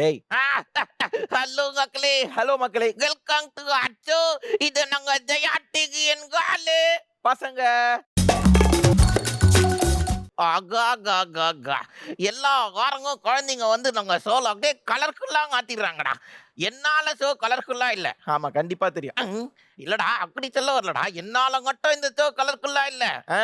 டேய் ஹலோ மக்களே. ஹலோ மக்களே. வெல்கம் டு அச்சோ. இது நாங்க ஜெயா டிவி என்காலு. பசங்க ஆகா. எல்லா வாரமும் குழந்தைங்க வந்து நாங்க ஷோல அப்படியே கலர்ஃபுல்லா மாத்திடுறாங்கடா. என்னால ஷோ கலர்ஃபுல்லா இல்ல. ஆமா கண்டிப்பா தெரியும். இல்லடா அப்படி சொல்ல வரலடா. என்னால மட்டும் இந்த ஷோ கலர்ஃபுல்லா இல்ல. ஆ,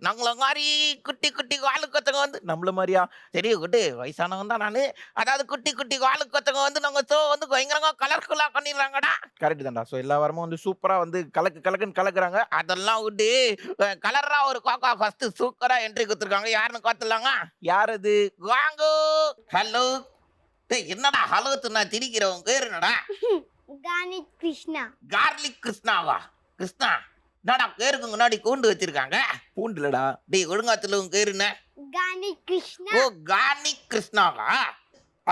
நாங்கள மாதிரி குட்டி குட்டி வாலுக்கொத்தங்க வந்து நம்மள மாதிரியா? சரி விடு, வயசானவன் தான் நானு. அதாவது குட்டி குட்டி வாலுக்கொத்தங்க வந்து நாங்க ஷோ வந்து பயங்கரமா கலர்ஃபுல்லா பண்ணிடுறாங்கடா. கரெக்ட் தான்டா. சோ எல்லா வாரமும் வந்து சூப்பரா வந்து கலக்குன்னு கலக்குறாங்க. அதெல்லாம் விட்டு கலரா ஒரு காக்கா ஃபர்ஸ்ட் சூப்பரா என்ட்ரி கொடுத்துருக்காங்க. யாருன்னு காத்துலாங்க? யார் அது? வாங்கோ. ஹலோ. டேய் என்னடா ஹலோ நான் திரிக்கிறவன் பேர் என்னடா? கார்லிக் கிருஷ்ணா. கார்லிக் கிருஷ்ணாவா? கிருஷ்ணா என்னடா பேருக்கு முன்னாடி கூண்டு வச்சிருக்காங்க? பூண்டுலடா. டேய் ஒழுங்கா சொல்லு உன் பேரு என்ன? கார்லிக் கிருஷ்ணா. ஓ கார்லிக் கிருஷ்ணாவா?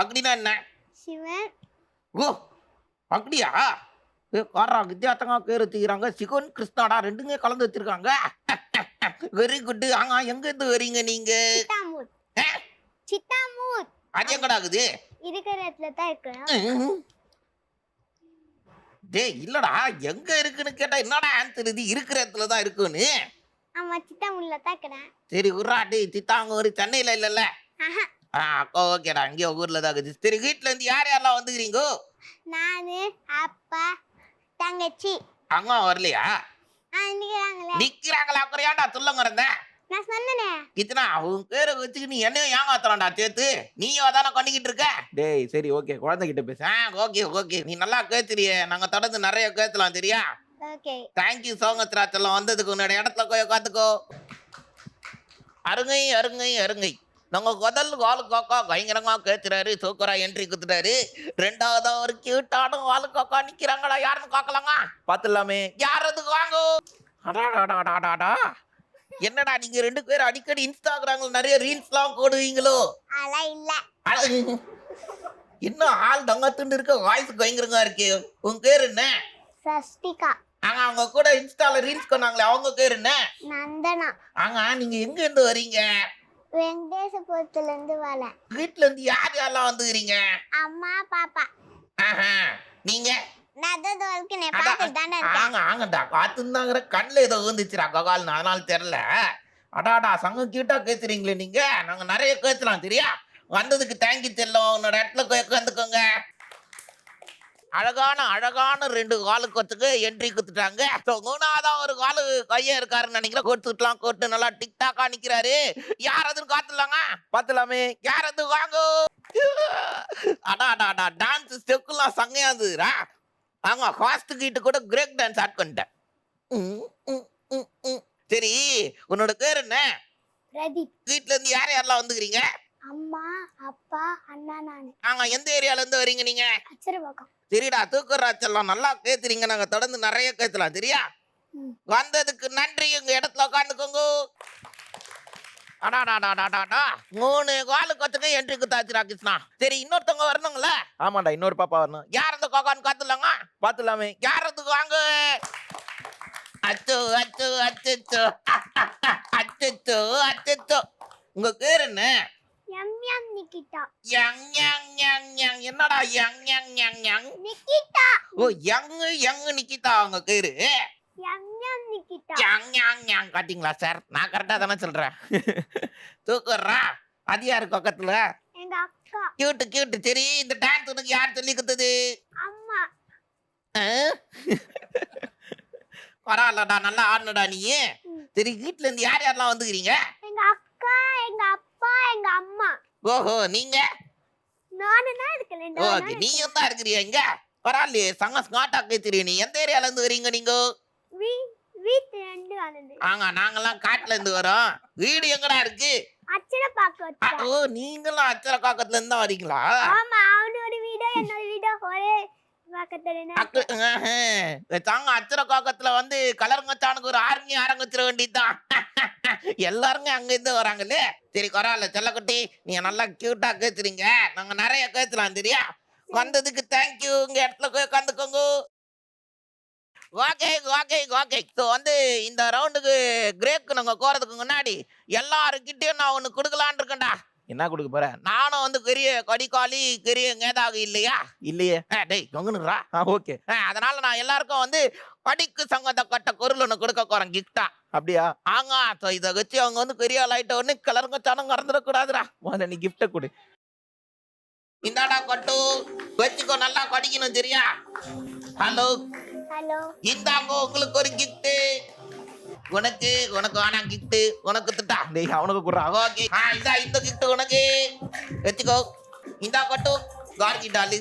அப்படின்னா என்ன? சிவன். ஓ அப்படியா? காரா வித்தியாசமா பேர் வச்சுக்கிறாங்க. சிவன் கிருஷ்ணாடா ரெண்டுமே கலந்து வச்சிருக்காங்க. Very good. ஆங்க எங்க இருந்து வரீங்க நீங்க? சித்தாமூர். ஆ? சித்தாமூர். அது எங்கடா இருக்குது? இருக்கிற இடத்துல தான் இருக்கணும். டேய் இல்லடா எங்க இருக்குன்னு கேட்டா என்னடா ஆன்சர் இது? இருக்கிற இடத்துல தான் இருக்குன்னு. ஆமா சித்தாமூர்ல தான் இருக்கிறேன். சரி உர்ரா. டேய் சித்தாங்கூர் சென்னையில இல்லல்ல? ஆஹா. ஓகேடா இங்கே ஊர்ல தான் இருக்குது. சரி வீட்டுல இருந்து யார் யாரெல்லாம் வந்துக்கிறீங்க? நானு அப்பா தங்கச்சி. அம்மா வரலையா? நிக்கிறாங்களே. நிக்கிறாங்களா? அப்புறம் ஏன்டா சொல்லுங்க இருந்தேன் நான் சொன்னனே. கிச்சனா உன் பேரை வச்சுக்கிட்டு நீ என்னையும் ஏமாத்தலாம்டா சேர்த்து. நீயும் தானே பண்ணிக்கிட்டு இருக்க. டேய் சரி ஓகே, குழந்தைகிட்ட பேச. ஓகே நீ நல்லா கேட்குறியே. நாங்க தொடர்ந்து நிறைய கேட்கலாம் சரியா? ஓகே. தேங்க்யூ சோங்கத்ராச்செல்லாம் வந்ததுக்கு உன்னோட இடத்துல போய் உட்காந்துக்கோ. அருங்கை. நாங்க முதல் வாலு காக்கா பயங்கரமா கேட்கிறாரு. சூப்பரா என்ட்ரி குத்துட்டாரு. ரெண்டாவது ஒரு கியூட்டான வாலு காக்கா நிக்கிறாங்களா? யாருன்னு காக்கலாங்க? பாத்துடலாமே. யார் அது? வாங்கோ. அடாடாடாடாடாடா. என்னடா நீங்க ரெண்டு பேரும் அடிக்கடி இன்ஸ்டாகிராம்ல நிறைய ரீல்ஸ்லாம் போடுவீங்களோ? அதெல்லாம் இல்ல. அட, என்ன ஆள் தங்கத்துண்டு இருக்க, வாய்ஸ் பயங்கரமா இருக்கு. உன் பேர் என்ன? சஷ்டிகா. அவங்க கூட இன்ஸ்டால ரீல்ஸ் பண்ணாங்களே அவங்க பேர் என்ன? நந்தனா. நீங்க எங்க இருந்து வரீங்க? வெங்கடேசபுரத்துல இருந்து வரேன். வீட்டுல இருந்து யார் யாரெல்லாம் வந்துக்கிறீங்க? அம்மா பாப்பா. ஆஹா. நீங்க? நான் தான் வரைக்கும் பார்த்துட்டு தானே இருக்கேன். ஆங்கடா காத்துந்தாங்கிற கண்ணுல ஏதோ வந்துச்சுடா ககால், அதனால தெரியல. அடாடா சங்க கியூட்டா கேட்குறீங்களே நீங்க. நாங்க நிறைய கேட்கலாம் சரியா? வந்ததுக்கு தேங்க்யூ செல்லம். உன்னோட இடத்துல போய் உட்காந்துக்கோங்க. அழகான ரெண்டு காலு கொத்துக்கு என்ட்ரி கொடுத்துட்டாங்க. மூணாவதா ஒரு காலு கையா இருக்காருன்னு நினைக்கிறேன். கொடுத்துக்கலாம். கொட்டு நல்லா டிக்டாக்கா நிக்கிறாரு. யார் அதுன்னு காத்துலாங்க? பாத்துலாமே. யார் அது? வாங்கோ. அடாடாடா டான்ஸ் ஸ்டெப்லாம் சங்கையாதுரா. ஃபாஸ்ட் கிட்ட கூட பிரேக் டான்ஸ் ஆட் பண்ணிட்டேன். சரி உன்னோட பேர் என்ன? பிரதீப். வீட்டுல இருந்து யார் யாரெல்லாம் வந்துக்கிறீங்க? அம்மா அப்பா அண்ணா நானு. எந்த ஏரியால இருந்து வரீங்க நீங்க? அச்சரபாக்கம். சரிடா தூக்கராச்செல்லாம் நல்லா கேத்துறீங்க. நாங்க தொடர்ந்து நிறைய கேட்கலாம் சரியா? வந்ததுக்கு நன்றி. உங்க இடத்துல உட்காந்துக்கோங்க. அடாடாடாடாடா 3 காலு கொத்துக்கு என்ட்ரி குத்தாச்சுடா கிருஷ்ணா. சரி இன்னொருத்தவங்க வரணுங்களா? ஆமாண்டா, இன்னொரு பாப்பா வரணும். யார் அந்த காக்கான்னு காத்துலாங்க? பாத்துலாமே. யார் அது? வாங்க. அச்சோ. உங்க பேர் என்ன? M M Nikita. என்னடா யங்? நிக்கிதா. ஓ யங் நிக்கிதா உங்க பேரு? M M Nikita. யங் காட்டிங்களா சார்? நான் கரெக்டா தானே சொல்றேன். தூக்குறா. அது யாரு பக்கத்துல? எங்க அக்கா. கியூட். சரி இந்த டான்ஸ் உனக்கு யார் சொல்லி கொடுத்தது? அம்மா. பரவாயில்லடா நல்லா ஆடனடா நீ. சரி வீட்டுல இருந்து யார் யாரெல்லாம் வந்துக்கிறீங்க? எங்க அக்கா எங்க அப்பா எங்க அம்மா. ஓஹோ நீங்க? நானு தான் இருக்கேன். ஓகே நீயும் தான் இருக்கிறியா இங்க? பரவாயில்லையே சங்க ஸ்மார்ட்டா கேத்துறீங்க. நீ எந்த ஏரியால இருந்து வரீங்க நீங்க? வீட்டு ரெண்டு ஆனது. நாங்கெல்லாம் காட்டுல இருந்து வரோம். வீடு எங்கடா இருக்கு? அச்சரபாக்கம். ஓ நீங்களும் அச்சரக்காக்கத்துல இருந்து தான் வரீங்களா? ஆமா அவனோட வீடு என்னோட வீடு ஒரே பக்கத்துல. தாங்க அச்சரக்காக்கத்துல வந்து கலருங்கச்சானுக்கு ஒரு ஆர்மி ஆரம்பிச்சிட வேண்டியதுதான். எல்லாருமே அங்க இருந்து வராங்களே. சரி பரவாயில்ல செல்லக்குட்டி, நீங்க நல்லா கியூட்டா கேத்துறீங்க. நாங்க நிறைய கேட்கலாம் தெரியா? வந்ததுக்கு தேங்க்யூ. உங்க இடத்துல போய் உட்காந்துக்கோங்க. ஓகே. ஸோ வந்து இந்த ரவுண்டுக்கு கிரேக்கு நாங்கள் போகிறதுக்கு முன்னாடி எல்லாருக்கிட்டையும் நான் ஒன்று கொடுக்கலான்னு இருக்கேன்டா. என்ன கொடுக்க போற? நானும் வந்து பெரிய கடிக்காலி பெரிய மேதாவி இல்லையா? இல்லையே. டேய் கம்முனுடா. ஓகே. அதனால நான் எல்லாருக்கும் வந்து படிக்கு சம்பந்தப்பட்ட பொருள் ஒன்று கொடுக்க போறேன் கிஃப்டா. அப்படியா? ஆங்க இதை வச்சு அவங்க வந்து பெரிய ஆள் ஆயிட்ட உடனே கலருங்க சனம் கறந்துடக்கூடாதுடா. முதல்ல நீ கிஃப்ட கொடு. இந்தாடா கொட்டு, வச்சுக்கோ, நல்லா படிக்கணும் சரியா? Hello, hello. இந்தாங்க உங்களுக்கு ஒரு கிஃப்ட். உனக்கு ஆனா கிஃப்ட் உனக்கு திட்டா. டேய் அவனுக்கு குடுறா. ஓகே, இந்த கிஃப்ட் உனக்கு வச்சுக்கோ. இந்தா கொட்டு, கார்கி டாலு.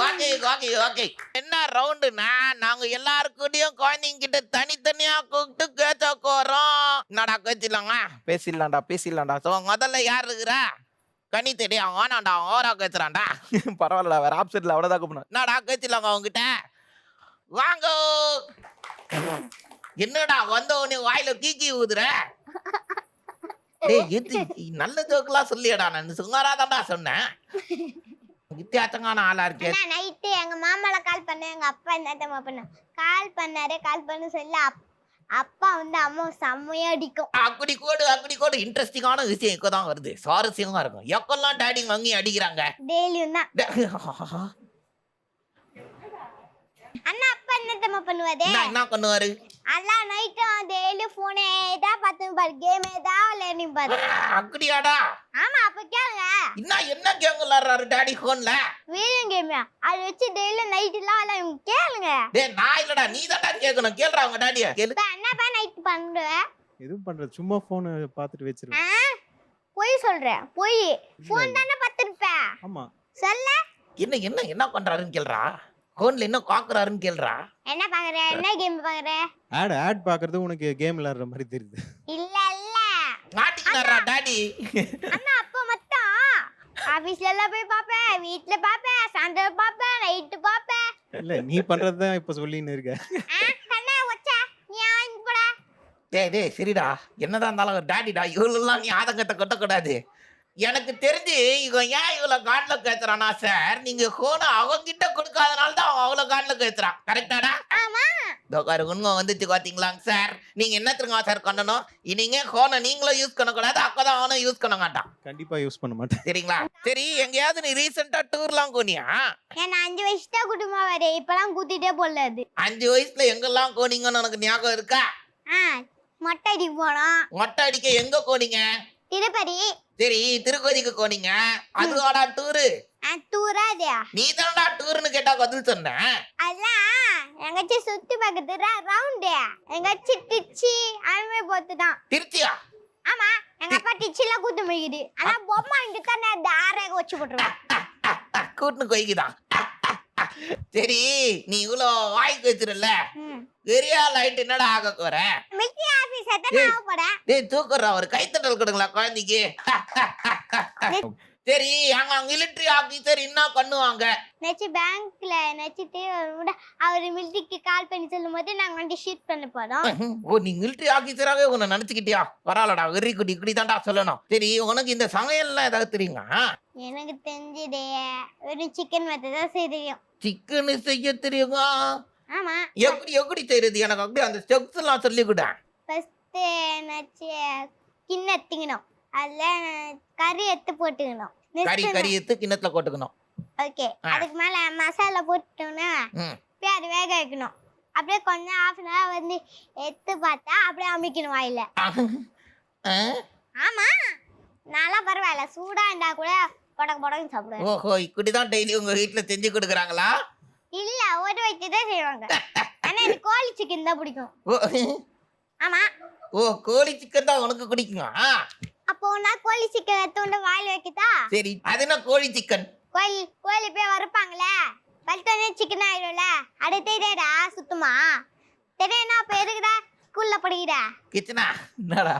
Okay okay okay. என்ன ரவுண்டுனா நாங்க எல்லாருக்கூடயும் குழந்தைங்க கிட்ட தனித்தனியா கூப்பிட்டு கேட்க போறோம். என்னடா கேச்சிடலாங்க? பேசிடலாம்டா. ஸோ முதல்ல யார் இருக்கிறா? கனி தேடி அவன் வேணாண்டா, அவன் ஓரா கேட்சுறான்டா. பரவாயில்லடா, வேற ஆப்ஷன்ல அவ்வளவுதான் கூப்பிடணும். என்னடா கேச்சிடலாங்க அவங்ககிட்ட? வாங்க. என்னடா வந்த உடனே வாயில கீக்கி ஊதுற? டேய் எது நல்ல ஜோக்கெல்லாம் சொல்லியடா, நான் சுமாராதான்டா சொன்னேன். வித்தியாசமான ஆளா இருக்கே. நான் நைட்டு எங்க மாமால கால் பண்ணேன். எங்க அப்பா என்ன பண்ண கால் பண்ணாரு. கால் பண்ண சொல்ல அப்பா வந்து அம்மா செம்மையா அடிக்கும். அப்படி கோடு இன்ட்ரெஸ்டிங்கான விஷயம் இப்பதான் வருது. சுவாரஸ்யமா இருக்கும். எப்பெல்லாம் டாடி மங்கி அடிக்கிறாங்க? டெய்லியும் தான். அண்ணா அப்பா என்ன பண்ணுவாரு? என்ன பண்ணுவாரு? அதான் நைட்டும் டெய்லி போனே தான் பார்த்து பாரு, கேமே தான் விளையாடி பாரு. அப்படியாடா? ஆமா, அப்ப கேளுங்க. என்ன கேம் விளையாடுறாரு டாடி போன்ல? Video game. அது வச்சு டெய்லி நைட்லாம் விளையாடும். கேளுங்க. டேய் நான் இல்லடா, நீ தான் கேட்கணும். கேளுடா உங்க டாடிய. கேளு. என்னப்பா நைட் பண்ணுவேன்? எதுவும் பண்றது, சும்மா போன் பார்த்துட்டு வச்சிருவேன். பொய் சொல்றேன், பொய். போன் தானே பார்த்துருப்பேன். ஆமா. சொல்ல என்ன பண்றாருன்னு கேளுடா. போன்ல என்ன பாக்குறாருன்னு கேளுடா. என்ன பாக்குற? என்ன கேம் பாக்குற? ஆட் பாக்குறது உனக்கு கேம் விளையாடுற மாதிரி தெரியுது. இல்ல மாட்டிக்கினாரா டாடி? அண்ணா அப்ப மட்டும் ஆபீஸ்ல எல்லாம் போய் பாப்பேன், வீட்ல பாப்பேன், சாயந்தரம் பாப்பேன், நைட்டு பாப்பேன். இல்ல நீ பண்றதுதான் இப்ப சொல்லின்னு இருக்க. அண்ணா ஒச்சா நீ ஆன் போடா. டேய் சரிடா, என்னதான் இருந்தாலும் டாடிடா, இவ்வளவுலாம் நீ ஆதங்கத்தை கொட்டக்கூடாது. எனக்கு தெரிஞ்சு இவன் ஏன் இவ்வளவு காட்ல கேட்கறானா சார், நீங்க போனை அவங்கிட்ட கொடுக்காதனால தான் அவன் அவ்வளவு காட்ல கேட்கறான். கரெக்டாடா? ஆமா. தோக்காரு உண்மை வந்துச்சு பாத்தீங்களாங்க சார். நீங்க என்ன தெரியுமா சார் பண்ணணும்? இனிங்க போனை நீங்களும் யூஸ் பண்ணக்கூடாது, அப்பதான் அவனும் யூஸ் பண்ண மாட்டான். கண்டிப்பா யூஸ் பண்ண மாட்டேன். சரிங்களா? சரி, எங்கேயாவது நீ ரீசெண்டா டூர்லாம் போனியா? ஏன்னா 5 வயசு தான் குடும்பம் வர, இப்பெல்லாம் கூட்டிட்டே போடலாது. 5 வயசுல எங்கெல்லாம் போனீங்கன்னு உனக்கு ஞாபகம் இருக்கா? மொட்டை அடி போனோம். மொட்டை அடிக்க எங்க போனீங்க? திருப்பதி. சரி, திருக்கோதிக்கு போனீங்க. அதுவாடா டூரு? டூராதியா? நீ தானடா டூர்னு கேட்டா பதில் சொன்ன. அதான் எங்கச்சி சுத்தி பார்க்கறது ரவுண்டு. எங்கச்சி டிச்சி அதுமே போத்துதான். திருச்சியா? ஆமா, எங்க அப்பா டிச்சிலாம் கூத்து முடியுது. ஆனா பொம்மை இங்க தானே தாரக வச்சு போட்டுருவேன். கூட்டுன்னு கொய்க்குதான். சரி, நீ இவ்வளோ வாய்க்கு வச்சிருல, பெரிய லைட் என்னடா ஆக போற? மில்ட்ரி ஆபீசர் தான் நான் போறேன். டேய் தூக்குறா, ஒரு கைத்தட்டல் கொடுங்களா குழந்தைக்கு. சரி, அங்க மிலிட்டரி ஆபீசர் என்ன பண்ணுவாங்க? நெச்சி பேங்க்ல நெச்சிட்டு அவர் மிலிட்டரிக்கு கால் பண்ணி சொல்லும் போது நாங்க வந்து ஷூட் பண்ண போறோம். ஓ, நீ மிலிட்டரி ஆபீசராவே உன்னை நினைச்சுக்கிட்டியா? பரவாயில்லடா, வெரி குட். இப்படிதான்டா சொல்லணும். சரி, உனக்கு இந்த சமையல்லாம் ஏதாவது தெரியுமா? எனக்கு தெரிஞ்சதே ஒரு சிக்கன் மத்த தான் தெரியும். சிக்கன் செய்ய தெரியுமா? ஆமா. எப்படி செய்யறது? எனக்கு அப்படியே அந்த ஸ்டெப்ஸ் எல்லாம் சொல்லி கொடு. ஃபர்ஸ்ட் நெச்சி கிண்ணத்திங்கணும். அதுல கறி எடுத்து போட்டுக்கணும். கறி எடுத்து கிண்ணத்துல போட்டுக்கணும். ஓகே. அதுக்கு மேல மசாலா போட்டுட்டோம்னா அப்படியே அது வேக வைக்கணும். அப்படியே கொஞ்சம் half an hour வந்து எடுத்து பார்த்தா அப்படியே அமிக்கணும் வாயில. ஆமா, நல்லா பரவாயில்ல, சூடா இருந்தா கூட பொடக்கு சாப்பிடுவேன். ஓஹோ, இப்படிதான் டெய்லி உங்க வீட்டுல செஞ்சு கொடுக்குறாங்களா? இல்ல, ஒரு வச்சு தான் செய்வாங்க. ஆனா எனக்கு கோழி சிக்கன் தான் பிடிக்கும். ஆமா. ஓ, கோழி சிக்கன் தான் உனக்கு பிடிக்குமா? அப்போ நான் கோழி சிக்கன் எடுத்து வாயில வைக்கிட்டா? சரி, அது என்ன கோழி சிக்கன்? கோழி போய் வறுப்பாங்களே, பல்டனே சிக்கன் ஆயிடும்ல. அது தெரியாதா சுத்தமா? தெரியும்னா அப்ப எதுக்குடா ஸ்கூல்ல படிக்கிற? கிச்சனா என்னடா,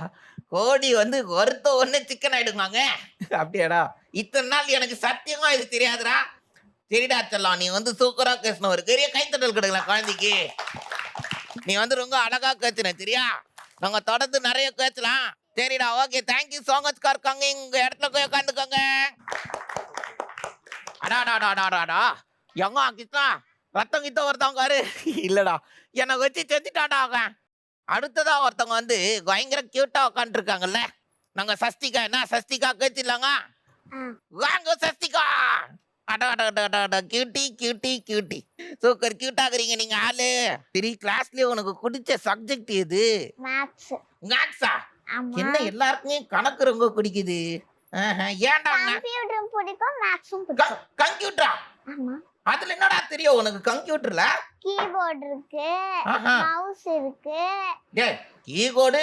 கோழி வந்து வறுத்த ஒண்ணு சிக்கன் ஆயிடுவாங்க. அப்படியாடா? இத்தனை நாள் எனக்கு சத்தியமா இது தெரியாதுடா. சரிடா செல்லம், நீ வந்து சூப்பரா பேசணும். ஒரு பெரிய கைத்தட்டல் கொடுக்கலாம் குழந்தைக்கு. நீ வந்து ரொம்ப அழகா பேசுன சரியா? நாங்க தொடர்ந்து நிறைய பேசலாம். சரிடா, ஓகே, தேங்க்யூ சோ மச். இருக்காங்க இங்க இடத்துல போய் உட்காந்துக்கோங்க. அடாடாடாடாடா, எங்க கிட்டா ரத்தம் கிட்ட ஒருத்தவங்க பாரு. இல்லடா, என்னை வச்சு செஞ்சுட்டாடா அவன். அடுத்ததா ஒருத்தவங்க வந்து பயங்கர கியூட்டா உட்காந்துருக்காங்கல்ல, நாங்க சஸ்திகா என்ன சஸ்திகா கேச்சிடலாங்க வாங்க சஸ்திகா அட அட அட அட அட கியூட்டி கியூட்டி கியூட்டி சூப்பர் கியூட்டாக்குறீங்க நீங்க ஆளு சரி கிளாஸ்லயே உனக்கு பிடிச்ச சப்ஜெக்ட் எது மேத்ஸ். மேத்ஸா ஆமா. என்ன எல்லாருக்குமே கணக்கு ரொம்ப பிடிக்குது ஏன்டாங்க கம்ப்யூட்டரும் பிடிக்கும், மேத்ஸும் பிடிக்கும். கம்ப்யூட்டரா ஆமா. அதுல என்னடா தெரியும் உனக்கு கம்ப்யூட்டர்ல கீபோர்டு இருக்கு, ஆஹா. மவுஸ் இருக்கு. டேய் கீபோர்டு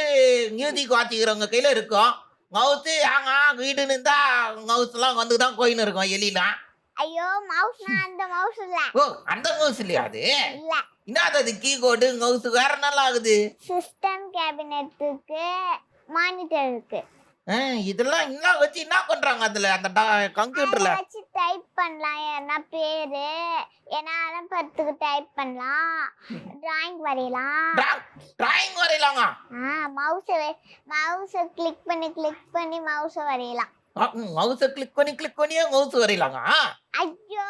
மியூசிக் வாசிக்கிறவங்க கையில இருக்கும் மவுஸ் ஆங்க வீடுன்னு இருந்தா மவுஸ் எல்லாம் வந்து தான் கோயின்னு இருக்கும் எலிலாம் ஐயோ மவுஸ்னா அந்த மவுஸ் இல்ல. ஓ அந்த மவுஸ் இல்லையா அது இல்ல. என்னது அது கீபோர்டு மவுஸ் வேற நல்லா ஆகுது சிஸ்டம் கேபினெட் இருக்கு, மானிட்டர் இருக்கு. இதெல்லாம் என்ன வச்சு என்ன பண்றாங்க அதுல அந்த கம்ப்யூட்டர்ல அதை வச்சு டைப் பண்ணலாம், என்ன பேரு என்ன அனுப்புறதுக்கு டைப் பண்ணலாம், டிராயிங் வரையலாம். டிராயிங் வரையலாங்க மவுஸை கிளிக் பண்ணி மவுஸை வரையலாம். மவுஸை கிளிக் பண்ணியே மவுஸ் வரையலாங்க ஐயோ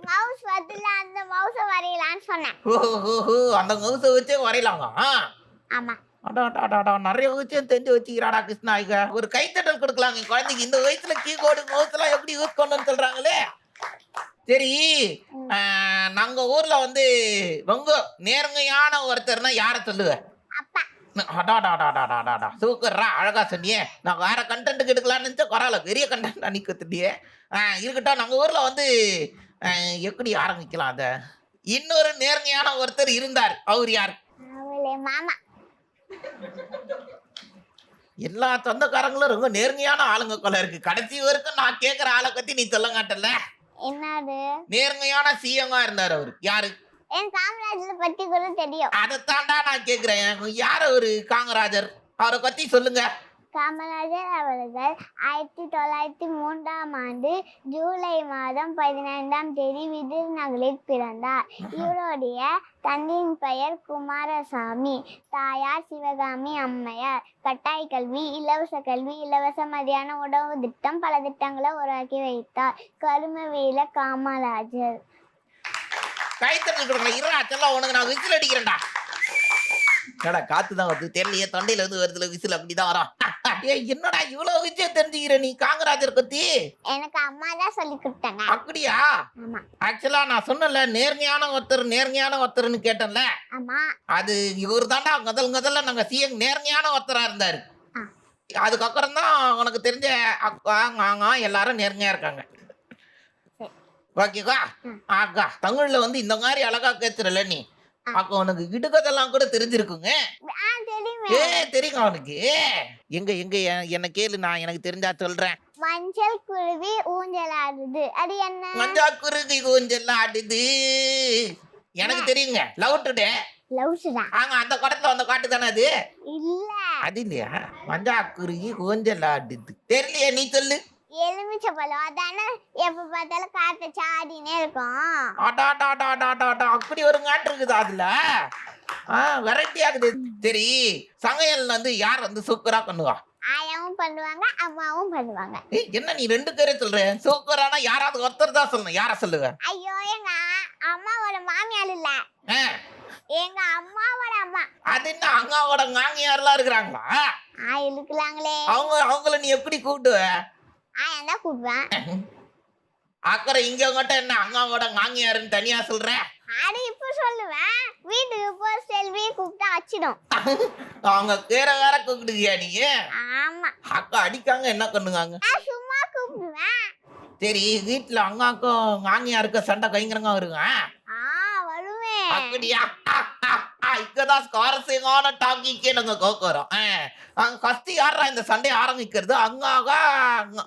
மவுஸ் வரல, அந்த மவுஸை வரையலாம்னு சொன்னேன். ஓஹோ அந்த மவுஸை வச்சே வரையலாங்க ஆமா. நிறைய விஷயம் தெரிஞ்சு வச்சுக்கிறாடா கிருஷ்ணா இங்க ஒரு கைத்தட்டல் கொடுக்கலாங்க குழந்தைக்கு இந்த வயசுல கீபோர்டு மவுஸ் எல்லாம் எப்படி யூஸ் பண்ணணும்னு சொல்றாங்களே சரி நாங்க ஊர்ல வந்து ரொம்ப நேர்மையான ஒருத்தர்னா யார சொல்லுவ அப்பா. சூப்பர்ரா அழகா சொன்னியே நான் வேற கண்டென்ட் எடுக்கலாம்னு நினைச்சா பரவாயில்ல பெரிய கண்டென்ட் அன்னைக்கு கத்துட்டியே இருக்கட்டும் நாங்க ஊர்ல வந்து எப்படி ஆரம்பிக்கலாம் அத இன்னொரு நேர்மையான ஒருத்தர் இருந்தார் அவர் யார் அவளே மாமா. எல்லா சொந்தக்காரங்களும் ரொம்ப நேர்மையான ஆளுங்க கொள்ள இருக்கு கடைசி வரைக்கும் நான் கேக்குற ஆளை பத்தி நீ சொல்ல மாட்டல என்னது நேர்மையான சிஎம்ஆ இருந்தார் அவரு யாரு என் காமராஜர் பத்தி கூட தெரியும். அதைத்தாண்டா நான் கேக்குறேன் யார் அவரு காமராஜர் அவரை பத்தி சொல்லுங்க காமராஜர் அவர்கள் 1903 ஜூலை மாதம் 15 விருதுநகரில் பிறந்தார். இவருடைய தந்தையின் பெயர் குமாரசாமி, தாயார் சிவகாமி அம்மையார். கட்டாய கல்வி, இலவச கல்வி, இலவச மதியான உணவு திட்டம் பல திட்டங்களை உருவாக்கி வைத்தார். கருமவீர காமராஜர். கைத்தட்டல் கொடுக்கலாம் இருடா செல்லம் உனக்கு நான் விசில் அடிக்கிறேன்டா என்னடா காத்து தான் வருது தெரியலையே தொண்டையில இருந்து வருதுல விசில் அப்படிதான் வரும் என்னடா இவ்வளவு விஷயம் தெரிஞ்சுக்கிற நீ காமராஜர் பத்தி எனக்கு அம்மா தான் சொல்லி கொடுத்தாங்க. அப்படியா ஆமா. ஆக்சுவலா நான் சொன்னல நேர்மையான ஒருத்தர்னு கேட்டேன்ல ஆமா. அது இவர் தாண்டா முதல்ல நாங்க சிஎம் நேர்மையான ஒருத்தரா இருந்தாரு அதுக்கப்புறம் தான் உனக்கு தெரிஞ்ச அக்கா மாமா எல்லாரும் நேர்மையா இருக்காங்க ஓகேக்கா ஆக்கா தமிழ்ல வந்து இந்த மாதிரி அழகா கேத்துறல நீ அப்ப உனக்கு இடுக்கதெல்லாம் கூட தெரிஞ்சிருக்குங்க தெரியும் அவனுக்கு எங்க என்ன கேளு நான் எனக்கு தெரிஞ்சா சொல்றேன் மஞ்சள் குருவி ஊஞ்சல் ஆடுது அது என்ன மஞ்சள் குருவி ஊஞ்சல் ஆடுது எனக்கு தெரியுங்க லவ் டுடே ஆங்க அந்த படத்துல அந்த பாட்டு தானே அது இல்ல அது இல்லையா மஞ்சா குருவி ஊஞ்சல் ஆடுது தெரியலையே நீ சொல்லு எலுமிச்சை பழம் அதானே எப்ப பார்த்தாலும் காத்த சாடினே இருக்கும். அப்படி ஒரு காட்டு இருக்குது அதுல வெரைட்டி ஆகுது சரி சமையல் வந்து யார் வந்து சூப்பரா பண்ணுவா ஆயாவும் பண்ணுவாங்க அம்மாவும் பண்ணுவாங்க என்ன நீ ரெண்டு பேரே சொல்ற சூப்பரானா யாராவது ஒருத்தர் தான் சொல்லணும் யார சொல்லுவ ஐயோ எங்க அம்மாவோட மாமியார் இல்ல எங்க அம்மாவோட அம்மா அது என்ன அம்மாவோட மாமியார்லாம் இருக்கிறாங்களா இருக்கலாங்களே அவங்கள நீ எப்படி கூப்பிடுவ ஆயா கூப்பிடுவேன் அக்கறை இங்க மட்டும் என்ன அம்மாவோட மாமியாருன்னு தனியா சொல்ற அது இப்ப சொல்லுவேன் வீட்டுக்கு போ செல்வி கூப்பிட்டா அச்சிடும் அவங்க வேற கூப்பிடுவியா நீ ஆமா அக்கா அடிக்காங்க என்ன பண்ணுவாங்க சும்மா கூப்பிடுவேன் சரி வீட்டுல அங்காக்கும் மாமியாருக்கு சண்டை கைங்கரங்க வருங்க வருவேன் அப்படியா இங்கதான் சுவாரஸ்யமான டாக்கிக்கே நாங்க கோக்குறோம் ஃபர்ஸ்ட் யாரா இந்த சண்டை ஆரம்பிக்கிறது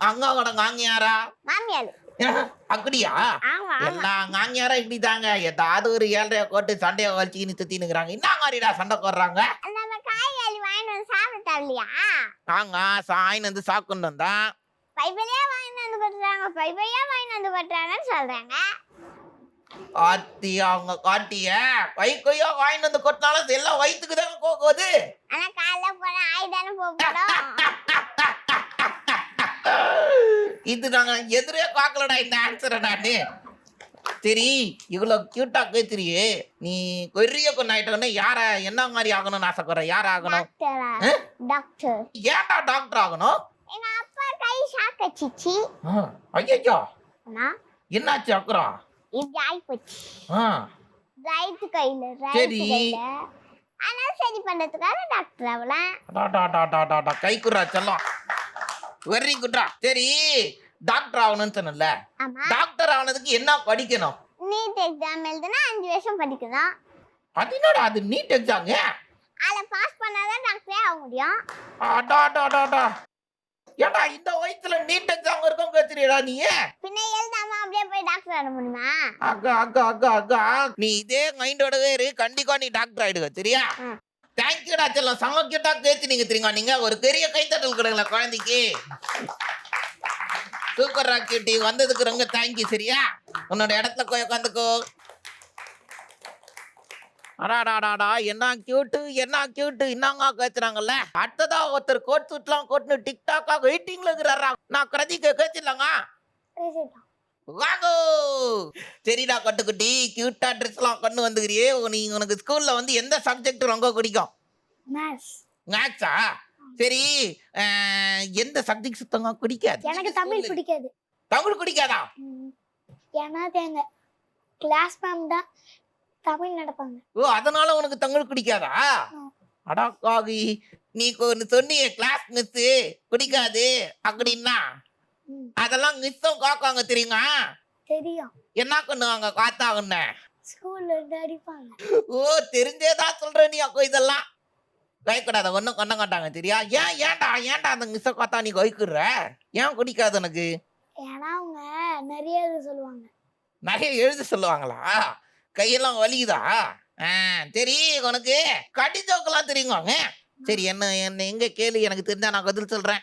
அங்காவோட மாமியாரா மாமியார் அப்படியா எல்லா மாமியாரும் இப்படிதாங்க ஏதாவது ஒரு 7.5 கோட்டு சண்டையை வச்சுக்கின்னு சுத்தினுக்குறாங்க என்ன மாதிரிடா சண்டை போடுறாங்க நம்ம காய்கறி வாங்கிட்டு வந்து சாப்பிட தரலையா நாங்க சாயின்னு வந்து சாப்பிட்டு வந்தா பைபையா வாங்கிட்டு வந்து பண்றாங்கன்னு சொல்றாங்க ஆத்தி அவங்க காட்டிய கையா வாங்கிட்டு வந்து கொட்டினாலும் எல்லாம் வயிற்றுக்கு தானே போகுது ஆனா காலைல போன ஆயுதானே போகணும் இது நாங்க எதிரே பார்க்கலடா இந்த ஆன்சரை நானு சரி இவ்வளவு கியூட்டா கேத்துறியே, நீ பெரிய பொண்ணு ஆயிட்டோன்னு யார என்ன மாதிரி ஆகணும்னு ஆசைப்படுற? யார ஆகணும்? டாக்டரா? ஆ? டாக்டர். ஏன்டா டாக்டர் ஆகணும்? எங்க அப்பா கை ஷாக்கச்சிச்சு. ஐயோ நான் என்னாச்சு அப்புறம்? இப்படி ஆயிப்போச்சு. ஆ, ரைட் கையில ரைட் சரி. கையில. ஆனா சரி பண்றதுக்காக டாக்டர் ஆகலாம். கை குடுறா செல்லம், வெரி குட்ரா. சரி டாக்டர் ஆகணும்னு சொன்னல, ஆமா. டாக்டர் ஆனதுக்கு என்ன படிக்கணும்? நீட் எக்ஸாம் எழுதுனா 5 வருஷம் படிக்கணும். அது என்னடா அது நீட் எக்ஸாம்? அதை பாஸ் பண்ணாதான் டாக்டரே ஆக முடியும். ஏடா இந்த வயசுல நீட் எக்ஸாம் இருக்கும் கேக்குறியடா நீ? பின்ன எழுதாம அப்படியே போய் டாக்டர் ஆக முடியுமா? அக்கா நீ இதே மைண்டோடவே இரு, கண்டிப்பா நீ டாக்டர் ஆயிடுவ சரியா? ம். தேங்க்யூடா செல்லம், செம கியூட்டா கேட்டுனீங்க தெரியுமா? நீங்க ஒரு பெரிய கைத்தட்டல் கொடுங்களா குழந்தைக்கு. சூப்பர் ராக்கெட்டி வந்ததுக்கு ரொம்ப தேங்க்யூ சரியா? உன்னோட இடத்துல போய் உட்காந்துக்கோ. அடாடாடாடா என்ன கியூட்டு என்ன கியூட்டு, என்னங்க கேச்சுறாங்கல்ல. அடுத்ததா ஒருத்தர் கோட் சூட்லாம் கோட்னு டிக்டாக்கா வெயிட்டிங்ல இருக்கிறாரா. நான் கிரதிக்க கேச்சுலாங்க பேசிட்டோம். வாங்கோ. சரிடா கட்டுக்குட்டி, கியூட்டா ட்ரெஸ் எல்லாம் கொண்டு வந்துக்கிறியே. நீ உனக்கு ஸ்கூல்ல வந்து எந்த சப்ஜெக்ட் ரொம்ப பிடிக்கும்? மேத்ஸ். மேத்ஸா? சரி எந்த சப்ஜெக்ட் சுத்தமா பிடிக்காது? எனக்கு தமிழ் பிடிக்காது. தமிழ் பிடிக்காதா? ஏன்னா எங்க கிளாஸ் மேம் தான் தமிழ் நடப்பாங்க. ஓ அதனால உனக்கு தமிழ் பிடிக்காதா? அடா காகி, நீ ஒன்னு சொன்னியே கிளாஸ் மிஸ் பிடிக்காது அப்படின்னா, அதெல்லாம் மிஸ்ஸும் காக்காங்க தெரியுமா? தெரியும். என்ன பண்ணுவாங்க காத்தாங்கன்ன? ஸ்கூல்ல இருந்து அடிப்பாங்க. ஓ தெரிஞ்சேதான் சொல்ற நீ. அப்போ இதெல்லாம் பயக்கூடாத, ஒன்றும் கொண்ட மாட்டாங்க சரியா? ஏன்டா அந்த மிஸ்ஸை காத்தா நீ கொய்க்குற? ஏன் பிடிக்காது உனக்கு? ஏன்னா அவங்க நிறைய இது சொல்லுவாங்க. நிறைய எழுத சொல்லுவாங்களா? கையெல்லாம் வலிக்குதா? சரி உனக்கு கடிஜோக்கெல்லாம் தெரியுங்க? சரி என்ன என்ன எங்க கேளு, எனக்கு தெரிஞ்சா நான் பதில் சொல்றேன்.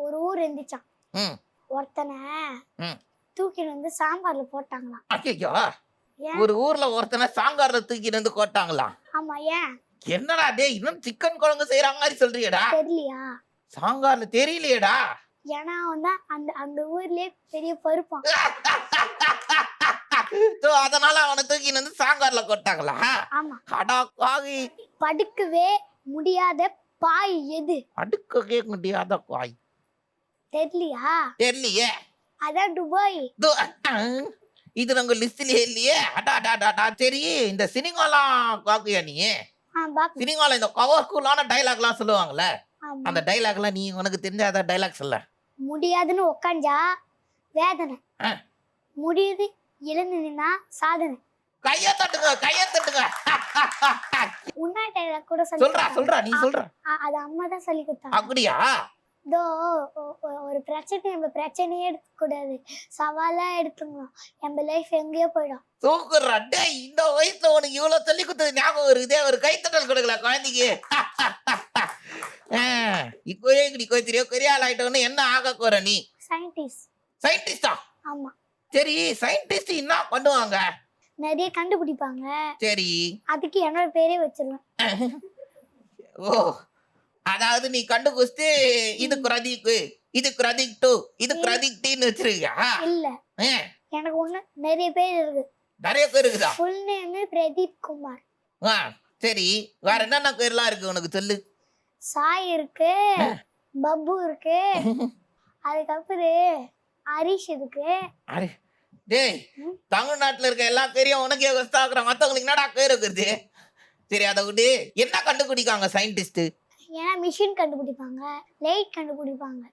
ஒரு ஊர் இருந்துச்சான். ம் ஒருத்தனை ம். தூக்கிட்டு வந்து சாம்பார்ல போட்டாங்களாம். ஐயோ, ஏன்? ஒரு ஊர்ல ஒருத்தனை சாங்கார்ல தூக்கிட்டு வந்து போட்டாங்களா? ஆமா. ஏன் என்னடா டேய், இன்னும் சிக்கன் குழம்பு செய்யறாங்க மாதிரி சொல்றியடா? தெரியலையா? சாங்கார்ல தெரியலையேடா. ஏன்னா வந்து அந்த அந்த ஊர்லயே பெரிய பருப்பான். So, அதனால அவனை தூக்கிட்டு வந்து சாங்கார்ல போட்டாங்களா? ஆமா. அடா காகி, படுக்கவே முடியாத பாய் எது? அடுக்கவே முடியாத காய் தெரியலையா? தெரியலையே. அதான் துபாய். இது நாங்க லிஸ்ட்லயே இல்லையே. அடா சரி இந்த சினிமாலாம் பாக்குயா நீ? பாக்கு. சினிமால இந்த பவர்ஃபுல்லான டைலாக்லாம் சொல்லுவாங்கல்ல, ஆமா. அந்த டைலாக்லாம் நீ உனக்கு தெரிஞ்ச அத டைலாக் சொல்ல. முடியாதுன்னு உக்காஞ்சா வேதனை, ஆ. முடியுது எழுந்து நின்னா சாதனை. கைய தட்டுங்க. உன்னாட்ட கூட சொல்லி சொல்றா நீ சொல்ற. அது அம்மா தான் சொல்லி கொடுத்தாங்க. அப்படியா? இதோ ஒரு பிரச்சனை நம்ம பிரச்சனையே எடுக்க கூடாது, சவாலா எடுத்துக்கணும். நம்ம லைஃப் எங்கேயோ போயிடும். சூப்பர் டேய், இந்த வயசுல உனக்கு இவ்வளவு சொல்லி கொடுத்தது ஞாபகம் இருக்குதே. ஒரு கைத்தட்டல் கொடுக்கல குழந்தைக்கு. இப்போயே நீ தெரியும் பெரிய ஆள் ஆயிட்டோன்னு என்ன ஆக போற நீ? சயின்டிஸ்டா? ஆமா. சரி சயின்டிஸ்ட் என்ன பண்ணுவாங்க? நிறைய கண்டுபிடிப்பாங்க. சரி அதுக்கு என்னோட பேரே வச்சிருவேன். ஓ அதாவது நீ கண்டுபிடிச்சு இது பிரதீக், இது பிரதீக் 2, இது பிரதீக் 3 வச்சிருக்கியா? இல்ல, எனக்கு ஒண்ணு நிறைய பேர் இருக்கு. நிறைய பேர் இருக்குதா? Full name Pradeep Kumar. சரி வேற என்னென்ன பேர்லாம் இருக்கு உனக்கு சொல்லு. சாய் இருக்கு, பப்பு இருக்கு, அதுக்கப்புறம் ஹரிஷ் இருக்கு. அரே டேய், தமிழ்நாட்டுல இருக்க எல்லா பேரையும் உனக்கே வஸ்தாக்குறாங்க, மத்தவங்களுக்கு என்னடா பேர் இருக்குது? சரி அதை விட்டு என்ன கண்டுபிடிக்காங்க சயின்டிஸ்ட்? ஏன்னா மிஷின் கண்டுபிடிப்பாங்க, லைட் கண்டுபிடிப்பாங்க.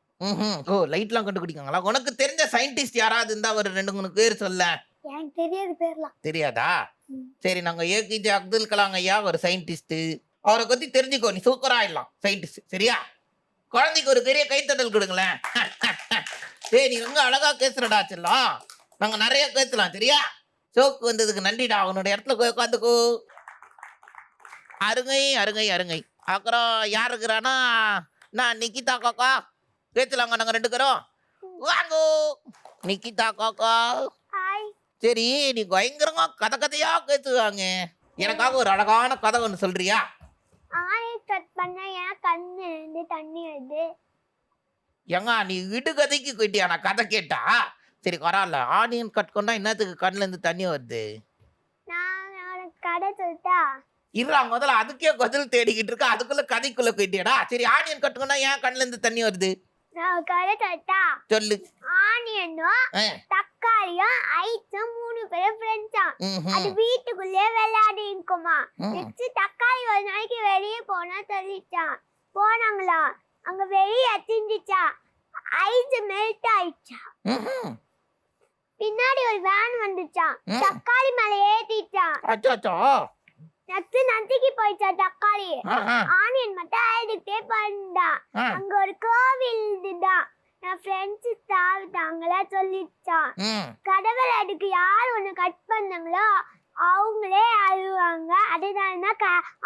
ஓ லைட்லாம் கண்டுபிடிக்காங்களா? உனக்கு தெரிஞ்ச சயின்டிஸ்ட் யாராவது இருந்தா ஒரு 2-3 பேர் சொல்ல. எனக்கு தெரியாது பேர்லாம். தெரியாதா? சரி நாங்க ஏபிஜே அப்துல் கலாம் ஐயா ஒரு சயின்டிஸ்ட், அவரை பத்தி தெரிஞ்சுக்கோ, நீ சூப்பரா ஆயிடலாம் சயின்டிஸ்ட் சரியா? குழந்தைக்கு ஒரு பெரிய கைத்தட்டல் கொடுங்களேன். சரி நீ ரொம்ப அழகா பேசுறடா செல்லம், நாங்க நிறைய பேசலாம் சரியா? சோக்கு வந்ததுக்கு நன்றிடா, அவனோட இடத்துல போய் உட்காந்துக்கோ. அருங்கை. அப்புறம் யார் இருக்கிறானா? நான் நிக்கிதா காக்கா பேசலாங்க, நாங்க 2 பேரும் வாங்கோ. நிக்கிதா காக்கா ஹாய். சரி நீ பயங்கரமா கதையா பேசுவாங்க, எனக்காக ஒரு அழகான கதை ஒன்று சொல்றியா? ஆயை கட் பண்ண என் கண்ணு இருந்து தண்ணி வருது. ஏங்க நீ விடு கதைக்கு போயிட்டியா? நான் கதை கேட்டா சரி பரவாயில்ல. ஆனியன் கட் கொண்டா என்னத்துக்கு கண்ணுல இருந்து தண்ணி வருது? நான் உனக்கு கதை சொல்லிட்டா இருடா முதல்ல அதுக்கே பதில் தேடிக்கிட்டு இருக்க, அதுக்குள்ள கதைக்குள்ள போயிட்டியடா. சரி ஆனியன் கட் கொண்டா ஏன் கண்ணுல இருந்து தண்ணி வருது? நான் கதை சொல்லிட்டா சொல்லு. ஆனியனும் ஆ. தக்காளியும் ஐஸும் 3 பேரும் ஃப்ரெண்ட்ஸா அது ம்ஹும். வீட்டுக்குள்ளே விளையாடி இருக்குமா. ம். நெக்ஸ்ட் தக்காளி ஒரு நாளைக்கு வெளியே போனா சொல்லிச்சான். போனாங்களா அங்க வெளியே எத்திஞ்சிச்சா ஐஸ் மெல்ட் ஆயிடுச்சா. ம்ஹும். பின்னாடி ஒரு வேன் வந்துச்சான். ம். தக்காளி மேல ஏத்திச்சான். அச்சோ. நெக்ஸ்ட் நந்திக்கு போயிச்சா தக்காளி. ஆஹா. ஆனியன் மட்டும் அழுதுகிட்டே பண்ணா. ஆ. அங்க ஒரு கோவில் இருந்துதான். என் ஃப்ரெண்ட்ஸ் தாவிட்டாங்களா சொல்லிச்சான். ம். கடவுள் அதுக்கு யார் ஒண்ணு கட் பண்ணாங்களோ அவங்களே அழுவாங்க. அதுதான்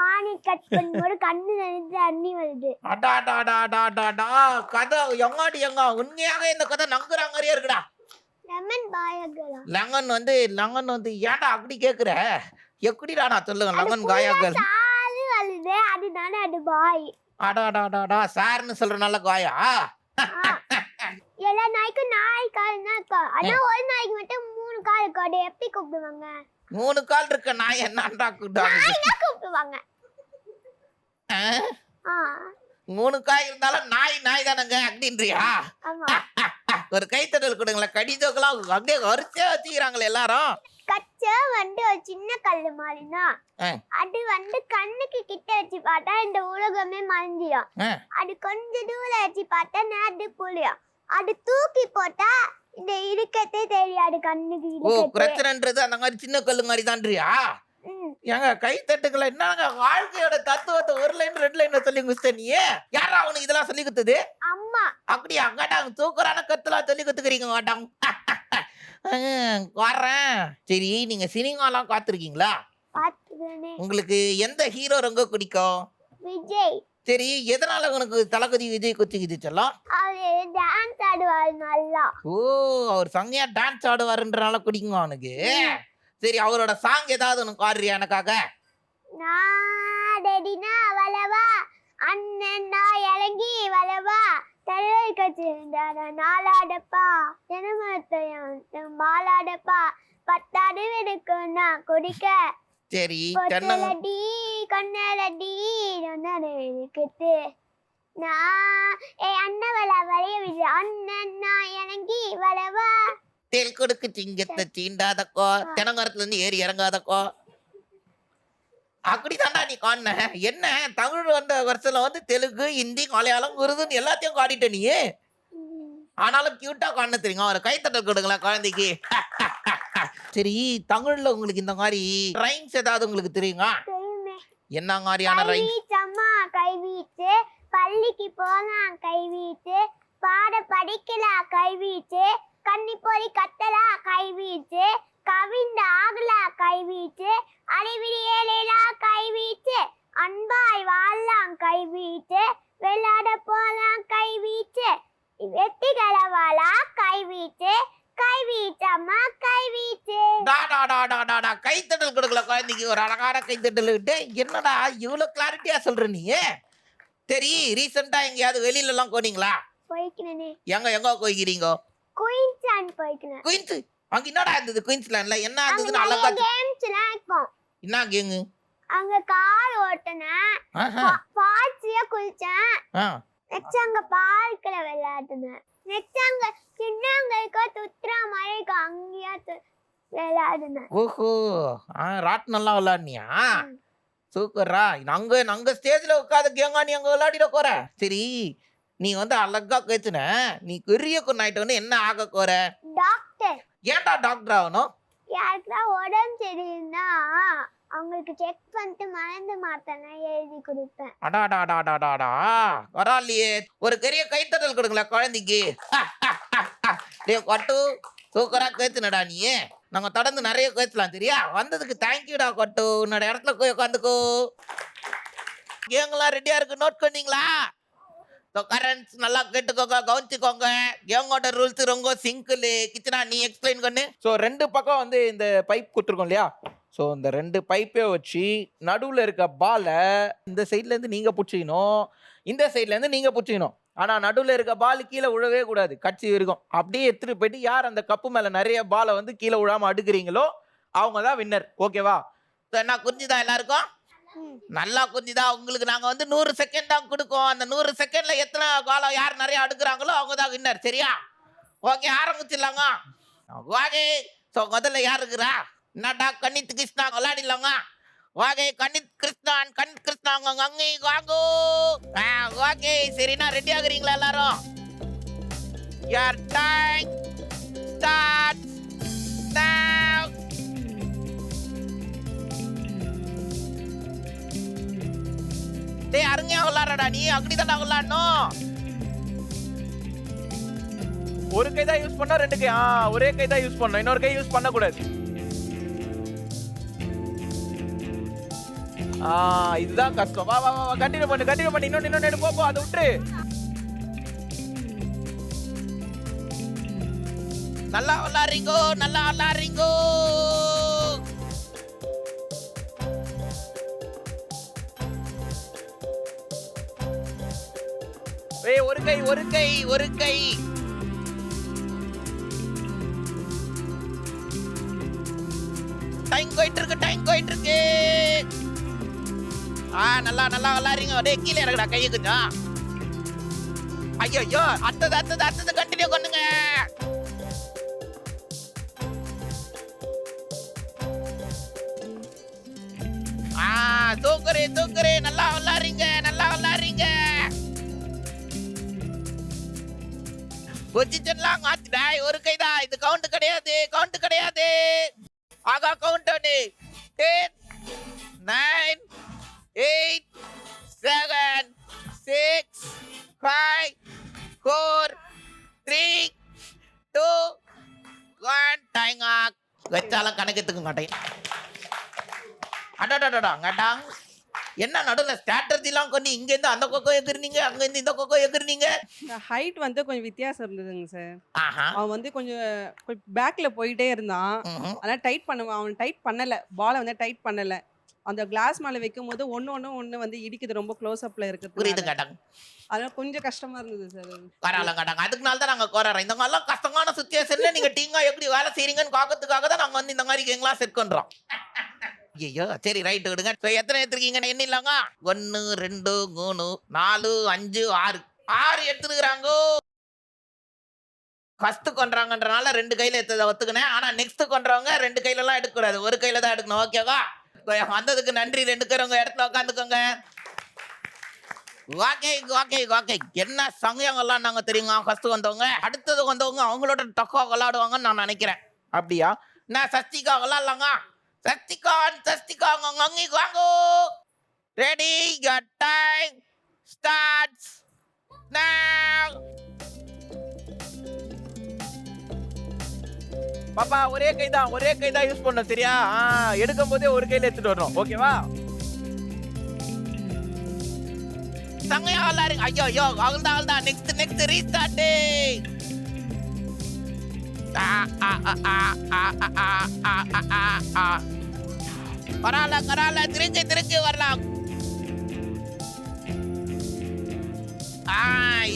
ஆனியன் கட் பண்ணும்போது கண்ணுல இருந்து தண்ணி வருது. அடாடாடாடாடாடா. கதை எங்காடி எங்க உண்மையாக இந்த கதை நங்குறாங்கறியா இருக்குடா. லெமன் பாயங்களா லங்கன் வந்து ஏன்டா அப்படி கேக்குற? எப்படிடா நான் சொல்லுங்க லங்கன் காயாக்கள். சாறு வருது அதுதானே அது பாய். அடாடாடாடா சார்னு சொல்ற நல்ல காயா? எல்லா நாய்க்கும் நாய் கால்னா இருக்கும். ஆனா ஒரு நாய்க்கு மட்டும் 3 கால் இருக்கும். அதை எப்படி கூப்பிடுவாங்க? 3 கால் இருக்க நாய் என்னடா கூட்டாங்க? என்ன கூப்பிடுவாங்க? ஆ? ஆ 3 காய் இருந்தாலும் நாய் தானங்க அப்படின்றியா? ஆமா. ஒரு கைத்தட்டல் கொடுங்களேன். கடிதங்களாம் அப்படியே வரிசையா வச்சுக்கிறாங்களே எல்லாரும். கச்சா ஒரு சின்ன கல்லு மாதிரினா ஆ. அது கண்ணுக்கு கிட்ட வச்சு பார்த்தா இந்த உலகமே மறைஞ்சிடும். ஆ. அது கொஞ்சம் தூரம் வச்சு பார்த்தா நேரத்து புளியும். அது தூக்கி போட்டா இந்த இருக்கத்தே தெரியாது கண்ணுக்கு ஓ இருக்கத்தே. பிரச்சனைன்றது அந்த மாதிரி சின்ன கல்லு மாதிரி தான்றியா? ம். ஏங்க கைத்தட்டுக்களை என்னங்க வாழ்க்கையோட தத்துவத்தை 1 லைன் 2 லைன் சொல்லி குஸ்த நீ யாரா அவனுக்கு இதெல்லாம் சொல்லி கொடுத்தது? அம்மா அப்படியா? அங்காட்டாங்க தூக்கறான கத்துலாம் சொல்லி கொடுத்துக்கிறீங்க மாட்டாங்க. வரேன். சரி நீங்க சினிமாலாம் பார்த்துருக்கீங்களா? பாத்துக்கனே. உங்களுக்கு எந்த ஹீரோ ரொம்ப பிடிக்கும்? விஜய் சரி எதனால உனக்கு தளபதி விஜய் கொச்சிக்குது செல்லம்? அவரு டான்ஸ் ஆடுவாரு நல்லா. ஓ அவர் சங்கையா டான்ஸ் ஆடுவாருன்றனால பிடிக்குங்க அவனுக்கு. சரி அவரோட சாங் ஏதாவது உனக்கு ஆடுறியா எனக்காக? நாடடினா வளவா அண்ணன்னா இறங்கி வளவா தலைவர் கட்சிருந்தான நாளாடப்பா தினமத்தையும் மாலாடப்பா 10 அறிவிற்கு நான் குடிக்க சரி தென்னங்க கொட்டலடி கொன்னலடி இருக்குது. நான் அண்ணவள வரைய விடு அண்ணன்னா இறங்கி வளவா. தேல் கொடுக்கு சிங்கத்தை சீண்டாதக்கோ தென்னங்கரத்துல இருந்து ஏறி இறங்காதக்கோ. அப்படிதான்டா நீ காண. என்ன தமிழ் வந்த வருஷத்துல வந்து தெலுங்கு ஹிந்தி மலையாளம் உருதுன்னு எல்லாத்தையும் காட்டிட்ட நீ. ஆனாலும் கியூட்டா காண தெரியுங்க. ஒரு கைத்தட்டல் கொடுங்களேன் குழந்தைக்கு. சரி தமிழ்ல உங்களுக்கு இந்த மாதிரி ரைம்ஸ் ஏதாவது உங்களுக்கு தெரியுங்க? தெரியுமே. என்ன மாதிரியான ரைம்ஸ்? கைவீச்சம்மா கைவீச்சு பள்ளிக்கு போலாம் கைவீச்சு பாட படிக்கலாம் கைவீச்சு கன்னி பொறி கத்தலா கைவீச்சு கவிந்த ஆகலா கைவீச்சு அறிவிடி ஏழா கைவீச்சு அன்பாய் வாழலாம் கைவீச்சு விளையாட போலாம் கைவீச்சு வெட்டிகளை வாழா கைவீச்சு கைவீச்சம்மா கைவீச்சு. கைத்தட்டல் கொடுக்கல குழந்தைக்கு ஒரு அழகான கைத்தட்டல் விட்டு. என்னடா இவ்வளவு கிளாரிட்டியா சொல்ற நீ? சரி ரீசெண்டா எங்கேயாவது வெளியில எல்லாம் போனீங்களா? போய்க்கிறேனே. எங்க போய்க்கிறீங்க? குயின்ஸ்லாண்ட் போய்க்கிறேன். குயின்ஸ் அங்க என்னடா இருந்தது? குயின்ஸ்லாண்ட்ல என்ன அங்க இருந்ததுன்னு அழகா நிறைய கேம்ஸ்லாம் இருக்கும். என்ன கேங்கு? அங்க கார் ஓட்டுனேன், ஃபால்ஸ்லயே குளிச்சேன், நெக்ஸ்ட் அங்க பார்க்ல விளையாடுனேன், நெக்ஸ்ட் அங்க சின்னங்களுக்கு துத்துறா மாதிரி இருக்கும் அங்கேயா விளையாடுனேன். ஓஹோ ராட் நல்லா விளையாடுனியா? சூப்பரா. அங்க ஸ்டேஜ்ல உட்காந்து கேங்கா நீ அங்க விளையாடிட போற. சரி நீ வந்து அழகா கேச்சுன நீ பெரிய கொண்டாயிட்டு என்ன ஆக போற? டாக்டர். ஏன்டா டாக்டர் ஆகணும்? யாருக்கா உடம்பு சரியில்லைன்னா அவங்களுக்கு செக் பண்ணிட்டு மருந்து மாத்தனா எழுதி கொடுப்பேன். அடாடாடாடாடாடா பரவாயில்லையே. ஒரு பெரிய கைத்தட்டல் கொடுங்களேன் குழந்தைக்கு. கொட்டு சூப்பரா கேத்துனடா நீ. நாங்க தொடர்ந்து நிறைய கேட்கலாம் சரியா? வந்ததுக்கு தேங்க்யூடா கொட்டு. உன்னோட இடத்துல போய் உட்காந்துக்கோ. கேங்கெல்லாம் ரெடியா இருக்கு, நோட் பண்ணீங்களா? கரண்ட்ஸ் நல்லா கேட்டுக்கோங்க, கவனிச்சுக்கோங்க. கேங்கோட ரூல்ஸ் ரொம்ப சிங்கிள். கிச்சனா நீ எக்ஸ்பிளைன் பண்ணு. ஸோ 2 பக்கம் வந்து இந்த பைப் கொடுத்துருக்கோம் இல்லையா? ஸோ இந்த 2 பைப்பே வச்சு நடுவில் இருக்க பாலை இந்த சைட்லேருந்து நீங்கள் பிடிச்சிக்கணும். இந்த சைடுல இருந்து நீங்க புடிச்சிக்கணும். ஆனா நடுவுல இருக்க பால் கீழே விழவே கூடாது கட்சி இருக்கும். அப்படியே எடுத்துட்டு போயிட்டு யார் அந்த கப்பு மேல நிறைய பாலை வந்து கீழே விழாம அடுக்குறீங்களோ அவங்க தான் வின்னர். ஓகேவா? என்ன புரிஞ்சுதா எல்லாருக்கும்? நல்லா புரிஞ்சுதா? உங்களுக்கு நாங்க வந்து 100 செகண்ட் தான் கொடுக்கோம். அந்த 100 செகண்ட்ல எத்தனை காலம் யார் நிறைய அடுக்குறாங்களோ அவங்க தான் வின்னர். சரியா? ஓகே, ஆரம்பிச்சிடலாங்க. ஓகே, ஸோ முதல்ல யார் இருக்கிறா? என்னடா கணித் கிருஷ்ணா விளையாடிடலாங்க. ஓகே, கணித் கிருஷ்ணா அங்கே வாங்கோ. ஓகே, சரிண்ணா, ரெடி ஆகுறீங்களா எல்லாரும்? யார் டைம் ஸ்டார்ட் now. டேய் அருமையா விளையாடுறடா நீ. அப்படிதான் விளையாடணும். ஒரு கை தான் யூஸ் பண்ணா, ரெண்டு கை ஒரே கை தான் யூஸ் பண்ணணும். இன்னொரு கை யூஸ் பண்ண கூடாது. இதுதான் கஷ்டம். வா வா வா கண்டினியூ பண்ணு. இன்னொன்னு எடு, போ அதை விட்டுரு. நல்லா விளையாடுறீங்கோ. ஏய் ஒரு கை. டைம் போயிட்டு இருக்கு. நல்லா விளையாடுறீங்க. டேய் கீழே இறக்குடா கையை கொஞ்சம். ஐயோ அடுத்தது கண்டினியூ பண்ணுங்க. தூக்குறே. நல்லா விளையாடுறீங்க. பொசிஷன்லாம் மாத்திடா. ஒரு கைதான், இது கவுண்ட் கிடையாது. ஆகா கவுண்ட் 10 9 8 7 6 5 4 3 2 1 டைம் ஆக். வச்சாலும் கணக்கெடுத்துக்க மாட்டேன். அடடடடா என்ன நடுவில் ஸ்ட்ராட்டஜிலாம் கொண்டு இங்கேருந்து அந்த பக்கம் எகிர்னீங்க, அங்கேருந்து இந்த பக்கம் எகிர்னீங்க. ஹைட் வந்து கொஞ்சம் வித்தியாசம் இருந்ததுங்க சார். ஆஹா. அவன் வந்து கொஞ்சம் பேக்ல போயிட்டே இருந்தான். ஆனால் அவன் டைட் பண்ணல. பாலை வந்து டைட் பண்ணல. அந்த கிளாஸ் மேலே வைக்கும் போது ஒன்று வந்து இடிக்குது. ரொம்ப க்ளோஸ் அப்ல புரியுது இருக்குது. கேட்டாங்க. அதனால கொஞ்சம் கஷ்டமா இருந்தது சார். பரவாயில்ல கேட்டாங்க. அதுக்குனால தான் நாங்கள் கோரோம். இந்த மாதிரிலாம் கஷ்டமான சுச்சுவேஷன்ல நீங்க டீங்கா எப்படி வேலை செய்றீங்கன்னு பார்க்கறதுக்காக தான் நாங்கள் வந்து இந்த மாதிரி கேங்கெல்லாம் செட் பண்றோம். ஐயோ சரி ரைட்டு விடுங்க. எத்தனை எடுத்துருக்கீங்க எண்ணிடலாங்க? 1 2 3 4 5 6 எடுத்துருக்குறாங்க. ஃபர்ஸ்ட் கொண்டாங்கன்றனால 2 கையில எடுத்ததை ஒத்துக்கினேன். ஆனா நெக்ஸ்ட் கொண்டவங்க 2 கையில எல்லாம் எடுக்கக்கூடாது, ஒரு கையில தான் எடுக்கணும். ஓகேவா? வந்ததுக்கு நன்றி. 2 பேரும் உங்க இடத்துல உட்காந்துக்கோங்க. ஓகே. என்ன சமயங்கள்லாம் நாங்க தெரியுங்க. ஃபர்ஸ்ட் வந்தவங்க அடுத்தது வந்தவங்க அவங்களோட டக்கா விளையாடுவாங்கன்னு நான் நினைக்கிறேன். அப்படியா? நான் சஸ்திகா விளையாடலாங்க. சஸ்திகா அங்கே வாங்கோ. Ready, your time starts now. பாப்பா ஒரே கை தான் யூஸ் பண்ணணும். சரியா? எடுக்கும் போதே ஒரு கையில எடுத்துட்டு வரணும். ஓகேவா? சங்கையா விளையாடுங்க. ஐயோ அவள்தான். Next restart. பரவாயில்ல திருக்கி வரலாம்.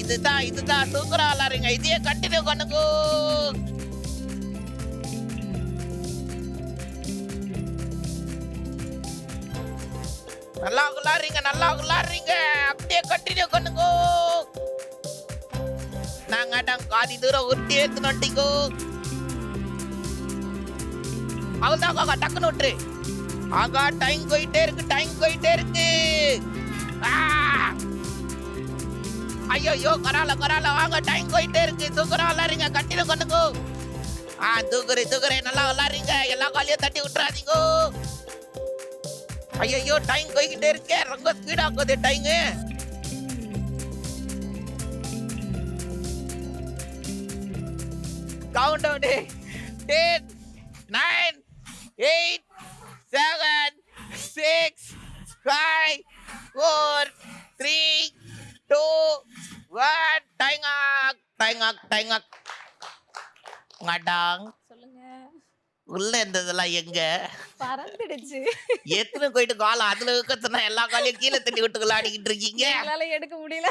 இதுதான் சூப்பரா விளையாடுறீங்க. இதையே கண்டினியூ பண்ணுங்க. நல்லா விளையாடுறீங்க. அப்படியே கண்டினியூ பண்ணுங்க. நாங்க காதி தூரம் உருட்டி எடுத்து நட்டிங்கோ. அவள்தான் டக்குன்னு விட்டுரு. ஆகா டைம் போயிட்டே இருக்கு. ஐயோ கரால வாங்க. டைம் போயிட்டே இருக்கு. தூக்குறா விளையாடுறீங்க. கண்டினியூ பண்ணுங்க. தூக்குறேன். நல்லா விளையாடுறீங்க. எல்லா காலையும் தட்டி விட்டுறாதீங்க. ஐயோ டைம் போய்கிட்டே இருக்கே. ரொம்ப ஸ்பீடா போகுது டைம். கவுண்ட் டவுன் 10 9 8 7 6 5 4 3 2 1 டைம் ஆக். நgadang சொல்லுங்க. உள்ள இருந்ததெல்லாம் எங்க பறந்துடுச்சு. எத்தனை போயிட்டு காலம் அதுல இருக்கத்துனா எல்லா காலையும் கீழே தள்ளி விட்டு விளையாடிக்கிட்டு இருக்கீங்க. எங்களால எடுக்க முடியல.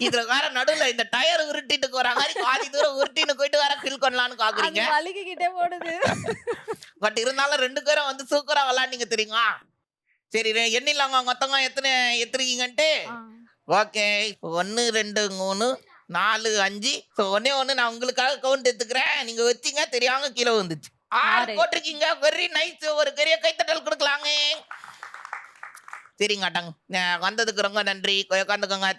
இதுல வேற நடுவுல இந்த டயர் உருட்டிட்டு போற மாதிரி பாதி தூரம் உருட்டின்னு போயிட்டு வேற ஃபில் பண்ணலாம்னு அது பாக்குறீங்க. வலிக்கிட்டே போடுது. பட் இருந்தாலும் 2 பேரும் வந்து சூப்பரா விளையாண்டீங்க தெரியுமா? சரி எண்ணிலாங்க மொத்தங்க எத்தனை எத்திருக்கீங்கன்ட்டு. ஓகே 1 2 3 4 5. ஸோ ஒண்ணு நான் உங்களுக்காக கவுண்ட் எடுத்துக்கிறேன். நீங்க வச்சீங்க தெரியாம கீழே வந்துச்சு. 6 6. போட்டிருக்கீங்க. Very nice. ஒரு பெரிய கைத்தட்டல் கொடுக்கலாங்க. சரிங்க அட்டாங்க வந்ததுக்கு ரொம்ப நன்றி. உட்காந்துக்கோங்க.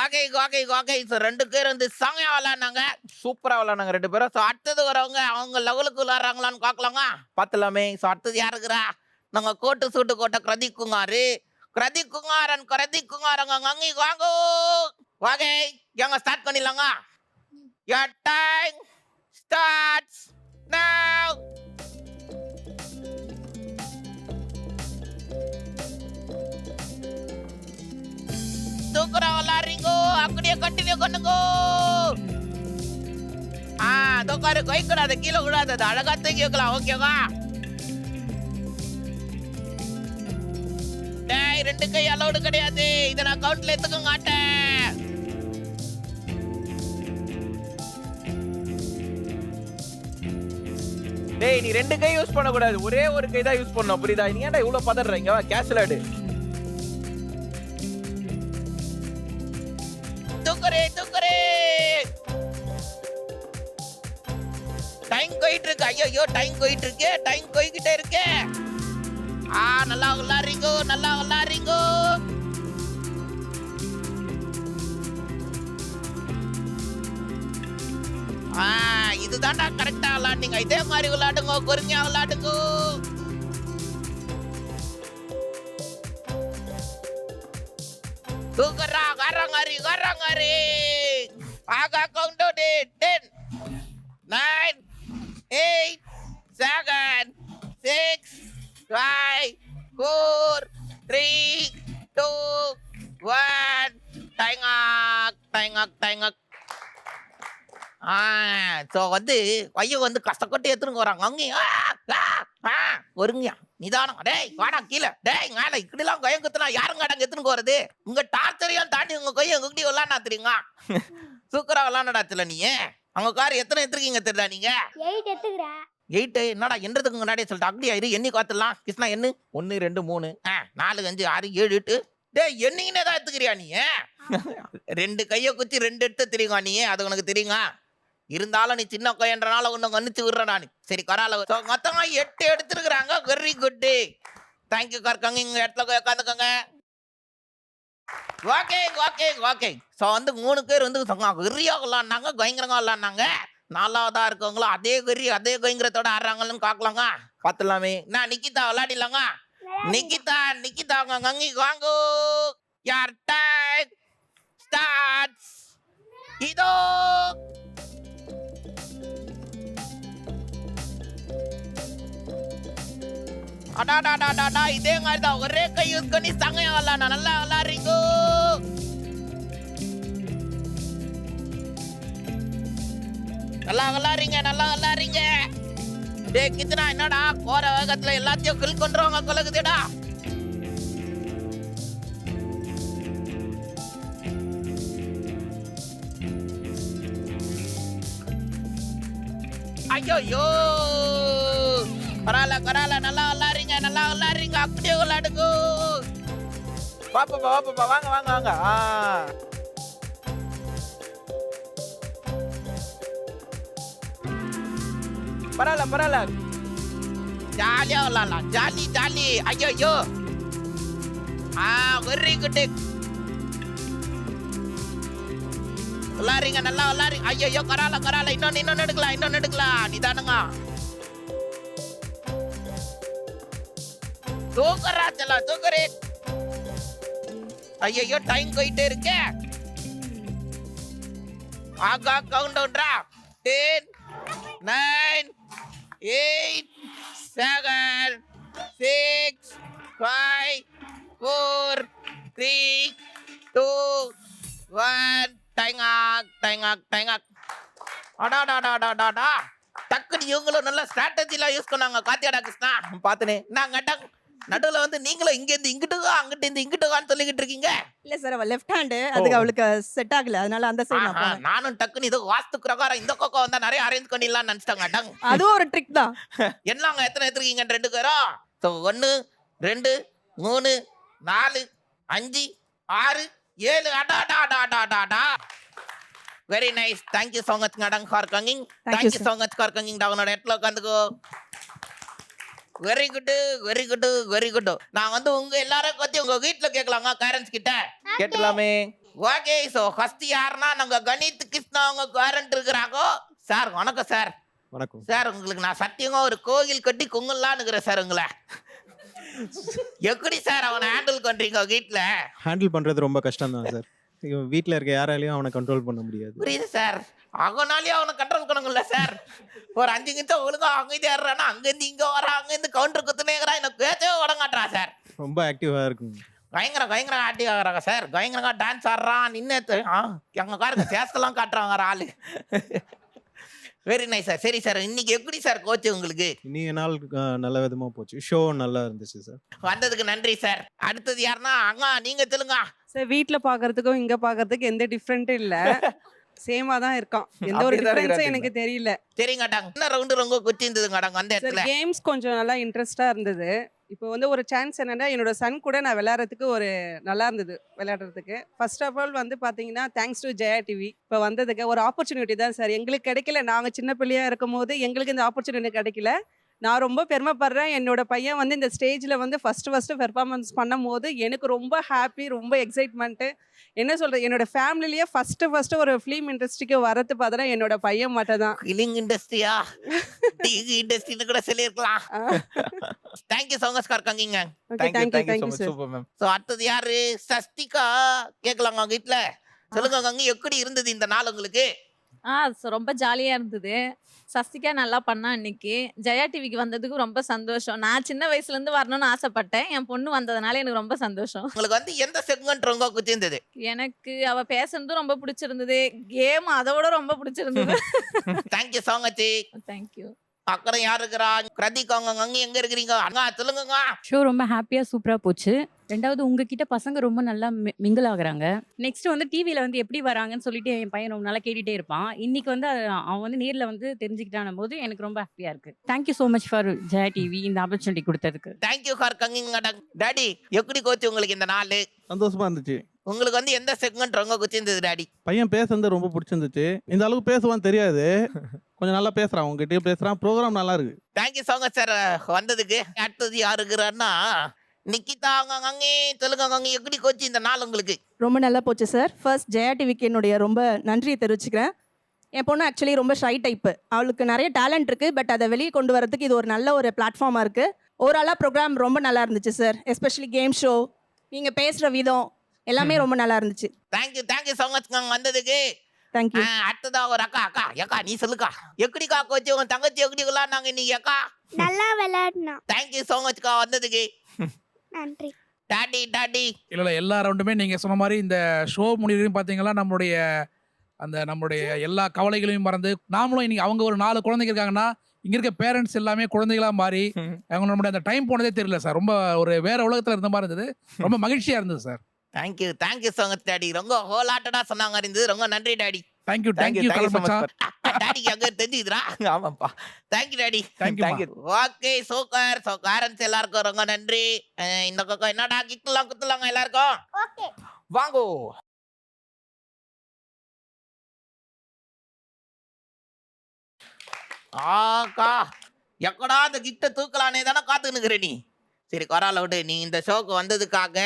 Okay okay okay. ஸோ 2 பேர் வந்து செமையா விளையாடினாங்க. சூப்பரா விளையாடுனாங்க 2 பேரும். ஸோ அடுத்தது வரவங்க அவங்க லெவலுக்கு விளையாடுறாங்களான்னு பார்க்கலாங்க. பாத்துலாமே. ஸோ அடுத்தது யாருக்குறா? நாங்க கோட்டு சூட்டு கோட்டை பிரதீப் குமார். பிரதீப் குமாரன் பிரதீப் குமாரங்க அங்கே வாங்க. ஓகே எங்க ஸ்டார்ட் பண்ணிடலாங்க. Your time starts now. சூப்பரா விளையாடுறீங்க. அப்படியே கண்டினியூ பண்ணுங்க. தோக்காரு கொய்க்கூடாது கீழே விடாது. அது அழகா தூக்கி வைக்கலாம். ஓகேவா? டேய் 2 கை அலௌடு கிடையாது. இதை நான் கவுண்ட்ல எடுத்துக்க மாட்டேன். டேய் நீ 2 கை யூஸ் பண்ண கூடாது. ஒரே ஒரு கை தான் யூஸ் பண்ணணும். புரியுதா? நீ ஏன்டா இவ்வளவு பதறீங்க? கேஷ் விளையாடு. தூக்குறே தூக்குறே. டைம் போயிட்டு இருக்கு. ஐயோ டைம் போயிட்டு இருக்கு. டைம் போய்கிட்டே இருக்கு. நல்லா விளையாடுறீங்க. நல்லா விளையாடுறீங்க. இதுதான்டா கரெக்டா விளையாடுங்க. இதே மாதிரி விளையாடுங்க. பொறுமையா விளையாடுங்க. தூக்குறா காரங்காரி காரங்காரி. ஆகா கவுண்ட் 10 9 8 7 6 5 4 3 2 1. டைங்கக். ஸோ வந்து பையன் வந்து கஷ்டப்பட்டு எடுத்துன்னு போறாங்க. அங்கே ஒருங்கயா நிதானம். டேய் வாடா கீழே. டேய் மேல இப்படிலாம் கொயம் குத்துனா யாருங்க அடங்க எடுத்துன்னு போறது? உங்க டார்ச்சரையும் தாண்டி உங்க கொய்ய உங்ககிட்ட விளாண்டா தெரியுங்க. சூப்பரா விளாண்டாச்சுல நீ. அவங்க கார் எத்தனை எடுத்துருக்கீங்க தெரியல நீங்க? 8 எடுத்துக்கிறேன். 8 என்னடா என்றதுக்கு முன்னாடியே சொல்லிட்டு அப்படியா இரு எண்ணி காத்துலாம். கிருஷ்ணா எண்ணு. 1 2 3 4 5 6 7 8. டேய் எண்ணிங்கன்னே தான் எடுத்துக்கிறியா நீ? 2 கையை குத்தி 2 எடுத்து தெரியுங்க நீ. அது உனக்கு தெரியுங்க. இருந்தாலும் நீ சின்ன கொயன்றனால உன்னை கணிச்சு விடுற நான். சரி கரால மொத்தமா 8 எடுத்துருக்குறாங்க. Very good. தேங்க்யூ கற்காங்க. இங்க இடத்துல போய் உட்காந்துக்கோங்க. Okay okay okay. ஸோ வந்து 3 பேர் வந்து வெறியா விளாட்னாங்க. பயங்கரமா விளாட்னாங்க. 4வதா இருக்கவங்களும் அதே வெறி அதே பயங்கரத்தோட ஆடுறாங்கன்னு பார்க்கலாங்க. பாத்துலாமே. நான் நிக்கிதா விளையாடிலாங்க. நிக்கிதா அங்கே வாங்க. யார் டைம் ஸ்டார்ட்ஸ். இதோ அடாடாடாடா இதே மாதிரி தான் ஒரே கை யூஸ் பண்ணி சங்கையா விளாட. நல்லா விளாடுறீங்க. நல்லா விளாடுறீங்க. டேய் கிச்சனா என்னடா போற வேகத்துல எல்லாத்தையும் கில் கொண்டுருவாங்க கொலகுதுடா. ஐயோ கரால நல்லா விளாடுறீங்க. அப்படியே விளாடுங்க. வாப்பா வாங்க. பரவாயில்ல. ஜாலியா விளாடலாம். ஜாலி. ஐயோ வெரி குட். விளாடுறீங்க நல்லா விளாடுறீங்க. ஐயோ கரால இன்னொன்னு எடுக்கலாம். நிதானுங்க. தூக்குறா செல்ல தூக்குறே. ஐயோ டைம் போயிட்டே இருக்கே. ஆகா கவுண்ட் டவுன்டா. 10 9 8 7 6 5 4 3 2 1. டைங்காக். அடாடாடாடாடா. டக்கு டக்குன்னு இவங்களும் நல்ல ஸ்ட்ராட்டஜிலாம் யூஸ் பண்ணாங்க. காத்தியாடா கிருஷ்ணா? பாத்தனே. நாங்க நடுவுல வந்து நீங்களும் இங்க இருந்து இங்கிட்டுக்கோ அங்கிட்டு இருந்து இங்கிட்டுக்கான்னு சொல்லிக்கிட்டு இருக்கீங்க. இல்ல சார் அவ லெஃப்ட் ஹேண்ட் அதுக்கு அவளுக்கு செட் ஆகல அதனால அந்த சைடு நான் ஆஹா, போனேன். நானும் டக்குன்னு இது வாஸ்து பிரகாரம் இந்த பக்கம் வந்தா நிறைய அரேஞ்ச் பண்ணிடலாம்னு நினைச்சிட்டாங்க. அதுவும் ஒரு ட்ரிக் தான். என்னங்க எத்தனை எடுத்துருக்கீங்க 2 பேரும்? ஸோ 1 2 3 4 5 6 7 அடாடாடாடாடாடா. Very nice. Thank you so much madam for coming. Thank you, thank you sir. So much for coming. அவனோட இடத்துல உட்காந்துக்கோ. Very good very good very good. நான் வந்து உங்க எல்லாரும் பத்தி உங்க வீட்டுல கேட்கலாங்க பேரண்ட்ஸ் கிட்ட. கேட்டலாமே. ஓகே. ஸோ ஃபர்ஸ்ட் யாருன்னா நாங்க கணித் கிருஷ்ணா அவங்க பேரண்ட் இருக்கிறாங்க. சார் வணக்கம் சார். வணக்கம். சார் உங்களுக்கு நான் சத்தியமா ஒரு கோயில் கட்டி குங்கல்லான்னு இருக்கிறேன் சார். உங்களை எப்படி சார் அவனை ஹேண்டில் பண்றீங்க வீட்டுல? ஹேண்டில் பண்றது ரொம்ப கஷ்டம் தான் சார். வீட்டில் இருக்க யாராலையும் அவனை கண்ட்ரோல் பண்ண முடியாது. புரியுது சார். அவனாலேயே அவனை கண்ட்ரோல் பண்ணணும்ல சார். ஒரு 5 நிமிஷம் ஒழுங்கா அங்கே ஏறானா அங்கேருந்து இங்க வரான், அங்கேருந்து கவுண்டர் குத்துனேங்கிறான், எனக்கு பேச்சவே உடங்காட்டுறான் சார். ரொம்ப ஆக்டிவாக இருக்குங்க. பயங்கர ஆக்டிவ் ஆகிறாங்க சார். பயங்கரமா டான்ஸ் ஆடுறான். நின்று எங்க காருக்கு சேஸ்தெல்லாம் காட்டுறாங்க ஆளு. Very nice sir. சரி சார், இன்னைக்கு எப்படி சார் கோச்சு உங்களுக்கு? இன்னைய நாள் நல்ல விதமா போச்சு. ஷோ நல்லா இருந்துச்சு சார். வந்ததுக்கு நன்றி சார். அடுத்தது யாருன்னா அங்க நீங்க சொல்லுங்க. சார் வீட்ல பாக்குறதுக்கும் இங்க பாக்குறதுக்கு எந்த டிஃப்ரெண்ட்டும் இல்ல. சேமா தான் இருக்கான். எந்த ஒரு அப்படிதான் டிஃபரன்ஸும் இருக்கிறாங்க. எனக்கு தெரியல. சரிங்கடாங்க. என்ன ரவுண்டு ரொம்ப கொச்சி இருந்ததுங்கடாங்க அந்த சார் இடத்துல. கேம்ஸ் கொஞ்சம் நல்லா இன்ட்ரெஸ்டா இருந்தது. இப்போ வந்து ஒரு சான்ஸ் என்னன்னா என்னோட சன் கூட நான் விளையாடுறதுக்கு ஒரு நல்லா இருந்தது விளையாடுறதுக்கு. ஃபர்ஸ்ட் ஆஃப் ஆல் வந்து பாத்தீங்கன்னா தேங்க்ஸ் டு ஜெயா டிவி இப்போ வந்ததுக்கு ஒரு ஆப்பர்ச்சுனிட்டி தான் சார். எங்களுக்கு கிடைக்கல. நாங்க சின்ன பிள்ளையா இருக்கும் போது எங்களுக்கு இந்த ஆப்பர்ச்சுனிட்டி கிடைக்கல. நான் ரொம்ப பெருமைப்படுறேன். என்னோட பையன் வந்து இந்த ஸ்டேஜில் வந்து ஃபஸ்ட்டு பெர்ஃபார்மன்ஸ் பண்ணும் போது எனக்கு ரொம்ப ஹாப்பி, ரொம்ப எக்ஸைட்மெண்ட்டு. என்ன சொல்கிறது, என்னோட ஃபேமிலிலேயே ஃபஸ்ட்டு ஒரு ஃபிலிம் இண்டஸ்ட்ரிக்கு வரது பார்த்தா என்னோட பையன் மட்டும் தான். கில்லிங் இண்டஸ்ட்ரியா டிவி இண்டஸ்ட்ரின்னு கூட சொல்லியிருக்கலாம். Thank you so much for coming. Okay thank you sir. Super ma'am. So அடுத்தது யாரு? சஸ்திகா கேட்கலாங்க அவங்க வீட்டில். சொல்லுங்க கங்கி, எப்படி இருந்தது இந்த நாள் உங்களுக்கு? ரொம்ப ஜாலியா இருந்தது. சஸ்திகா நல்லா பண்ணா இன்னைக்கு. ஜெயா டிவிக்கு வந்ததுக்கு ரொம்ப சந்தோஷம். நான் சின்ன வயசுல இருந்து வரணும்னு ஆசைப்பட்டேன். என் பொண்ணு வந்ததுனால எனக்கு ரொம்ப சந்தோஷம். உங்களுக்கு வந்து எந்த செக்மெண்ட் ரொம்ப பிடிச்சிருந்தது? எனக்கு அவ பேசுனதும் ரொம்ப பிடிச்சிருந்தது. கேம் அதோட ரொம்ப பிடிச்சிருந்தது. Thank you so much. தேங்க்யூ. அக்கறை யார் இருக்கிறா? பிரதீக் அவங்க அங்கே எங்க இருக்கிறீங்க? அங்க சொல்லுங்க. ஷோ ரொம்ப ஹாப்பியாக சூப்பராக போச்சு. ரெண்டாவது உங்ககிட்ட பசங்க ரொம்ப நல்லா மிங்கிள் ஆகுறாங்க. நெக்ஸ்ட் வந்து டிவியில் வந்து எப்படி வராங்கன்னு சொல்லிட்டு என் பையன் ரொம்ப நாளாக கேட்டுகிட்டே இருப்பான். இன்னைக்கு வந்து அவன் வந்து நேரில் வந்து தெரிஞ்சுக்கிட்டான போது எனக்கு ரொம்ப ஹாப்பியாக இருக்குது. Thank you so much for Jaya TV இந்த ஆப்பர்ச்சுனிட்டி கொடுத்ததுக்கு. Thank you for coming. டாடி எப்படி கோச்சு உங்களுக்கு இந்த நாள்? சந்தோஷமா இருந்துச்சு. உங்களுக்கு வந்து எந்த செக்மெண்ட் ரொம்ப பிடிச்சிருந்தது டாடி? பையன் பேசுறது ரொம்ப பிடிச்சிருந்துச்சு. இந்த அளவுக்கு பேசுவான்னு தெரியாது. கொஞ்சம் நல்லா பேசுறான். உங்ககிட்டயும் பேசுறான். ப்ரோக்ராம் நல்லா இருக்கு. தேங்க்யூ ஸோ மச் சார் வந்ததுக்கு. அடுத்தது யார் இருக்கிறான்னா நிக்கிதா அவங்க அங்கே. சொல்லுங்க அங்கே எப்படி கோச்சு இந்த நாள் உங்களுக்கு? ரொம்ப நல்லா போச்சு சார். ஃபர்ஸ்ட் ஜெயா டிவிக்கு என்னுடைய ரொம்ப நன்றியை தெரிவிச்சுக்கிறேன். என் பொண்ணு ஆக்சுவலி ரொம்ப ஷை டைப்பு. அவளுக்கு நிறைய டேலண்ட் இருக்குது. பட் அதை வெளியே கொண்டு வரதுக்கு இது ஒரு நல்ல ஒரு பிளாட்ஃபார்மாக இருக்குது. ஓவராலாக ப்ரோக்ராம் ரொம்ப நல்லா இருந்துச்சு சார். எஸ்பெஷலி கேம் ஷோ, நீங்கள் பேசுகிற விதம் எல்லாமே ரொம்ப நல்லா இருந்துச்சு. தேங்க்யூ ஸோ மச் வந்ததுக்கு. தேங்க்யூ. அடுத்ததா ஒரு அக்கா நீ சொல்லுக்கா. எப்படிக்கா கோச்சு உங்க தங்கச்சி எப்படி விளாட்னாங்க இன்னைக்கு அக்கா? நல்லா விளையாடணும். தேங்க்யூ ஸோ மச்க்கா வந்ததுக்கு. நன்றி. டாடி இல்லை எல்லா ரவுண்டுமே நீங்கள் சொன்ன மாதிரி இந்த ஷோ முடிவுலையும் பார்த்தீங்கன்னா நம்மளுடைய எல்லா கவலைகளையும் மறந்து நாமளும் இன்னைக்கு அவங்க ஒரு 4 குழந்தைங்க இருக்காங்கன்னா இங்கே இருக்க பேரண்ட்ஸ் எல்லாமே குழந்தைகளாக மாறி அவங்க நம்மளுடைய அந்த டைம் போனதே தெரியல சார். ரொம்ப ஒரு வேற உலகத்தில் இருந்த மாதிரி இருந்தது. ரொம்ப மகிழ்ச்சியாக இருந்தது sir. Thank you so much daddy. ரொம்ப ஹோலாட்டடா சொன்னாங்க இருந்தது. ரொம்ப நன்றி டாடி. தேங்க்யூ டாடிக்கு அங்கே தெரிஞ்சுக்கிறா. ஆமாப்பா. Thank you daddy. Thank you. Okay super. So parents எல்லாருக்கும் ரொம்ப நன்றி. இந்த பக்கம் என்னடா கிட்டலாம் குத்துலாங்க எல்லாருக்கும். ஓகே. வாங்கோ. ஆக்கா எக்கடா அந்த கிட்ட தூக்கலானே தானே காத்துக்கிட்டு நீ. சரி கொரால விட்டு. நீ இந்த ஷோக்கு வந்ததுக்காக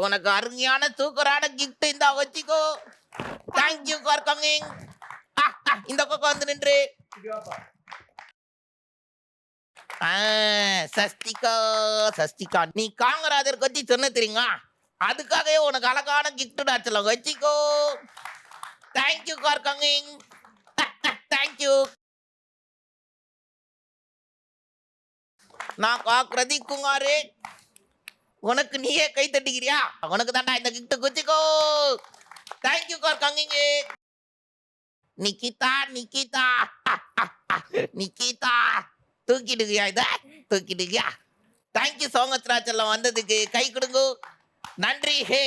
உனக்கு அருமையான தூக்கறான கிஃப்ட் இந்த வச்சுக்கோ. Thank you for coming. இந்த பக்கம் வந்து நின்று. சஸ்திகா நீ காங்கராஜர் பத்தி சொன்ன தெரியுங்க. அதுக்காகவே உனக்கு அழகான கிஃப்ட் டாச்சலாம் வச்சுக்கோ. Thank you for coming. தேங்க்யூ. நான் பிரதீப் குமாரு. உனக்கு நீயே கை தட்டிக்கிறியா? உனக்கு தாண்டா இந்த கிஃப்ட் குச்சிக்கோ. Thank you for coming. Nikita Nikita தூக்கிடுகியா இத தூக்கிடுகியா. தேங்க்யூ ஸோ மச் ராஜெல்லாம் வந்ததுக்கு. கை கொடுங்க. நன்றி. ஹே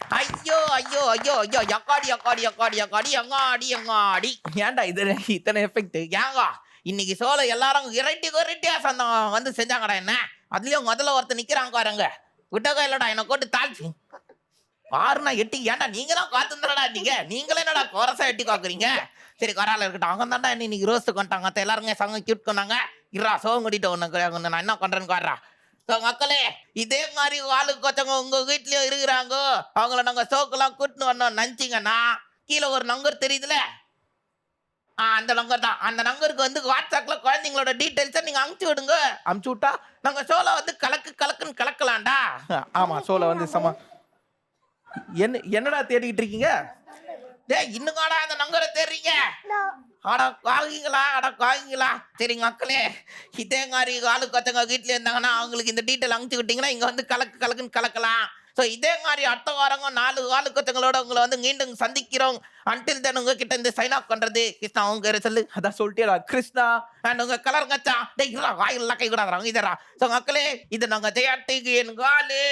ஐயோ ஐயோ ஐயோ ஐயோ எக்காடி எக்காடி எக்காடி எக்காடி எங்காடி எங்காடி. ஏன்டா இது இத்தனை எஃபெக்ட்? ஏங்க இன்னைக்கு சோல எல்லாரும் இரட்டியா சந்தம் வந்து செஞ்சாங்கடா. என்ன அதுலயும் முதல்ல ஒருத்தர் நிக்கிறாங்க பாருங்க. விட்டகா இல்லடா என்ன போட்டு தாழ்ச்சி 6 8. ஏன்டா நீங்க தான் காத்துந்தடா. நீங்களே என்னடா கோரசா எட்டி காக்குறீங்க. சரி கொரால இருக்கட்டும். அவங்க தான்டா இன்னைக்கு ரோஸ்ட் கொண்டாங்க. எல்லாருமே சங்க கியூட் கொண்டாங்க. இருறா சோகம் கட்டிட்டு ஒன்று நான் என்ன பண்றேன்னு காட்டுறா. மக்களே இதே மாதிரி ஆளுக்கு கொச்சவங்க உங்க வீட்லயும் இருக்கிறாங்க. அவங்கள நாங்க சோக்கெல்லாம் கூட்டின்னு வரணும் நினைச்சிங்கன்னா கீழே ஒரு நம்பர் தெரியுதுல, அந்த நம்பர் தான். அந்த நம்பருக்கு வந்து வாட்ஸ்அப்ல குழந்தைங்களோட டீட்டெயில்ஸை நீங்க அனுப்பிச்சு விடுங்க. அமுச்சு விட்டா நாங்க சோலை வந்து கலக்குன்னு கலக்கலாம்டா. ஆமா சோலை வந்து என்னடா தேடிக்கிட்டு இருக்கீங்க? டேய் இன்னும்டா அந்த நம்பரை தேடுறீங்க? அட காய்ங்களா. சரி மக்களே இதே மாதிரி ஆளு கொச்சங்க வீட்டுல இருந்தாங்கன்னா அவங்களுக்கு இந்த டீட்டெயில் அனுப்பிச்சு விட்டீங்கன்னா இங்க வந்து கலக்குன்னு கலக்கலாம். ஸோ இதே மாதிரி அடுத்த வாரங்க 4 ஆளு கொச்சங்களோட உங்களை வந்து மீண்டும் சந்திக்கிறோம். அன்டில் தென் உங்ககிட்ட இந்த சைன் ஆஃப் பண்றது கிருஷ்ணா. உங்க சொல்லு. அதான் சொல்லிட்டேடா கிருஷ்ணா. அண்ட் உங்க கலர் கச்சா டேய் வாயிலாம் கை கூடாதுறாங்க இதரா. ஸோ மக்களே இது நாங்க ஜெயா டிவி என் காலு.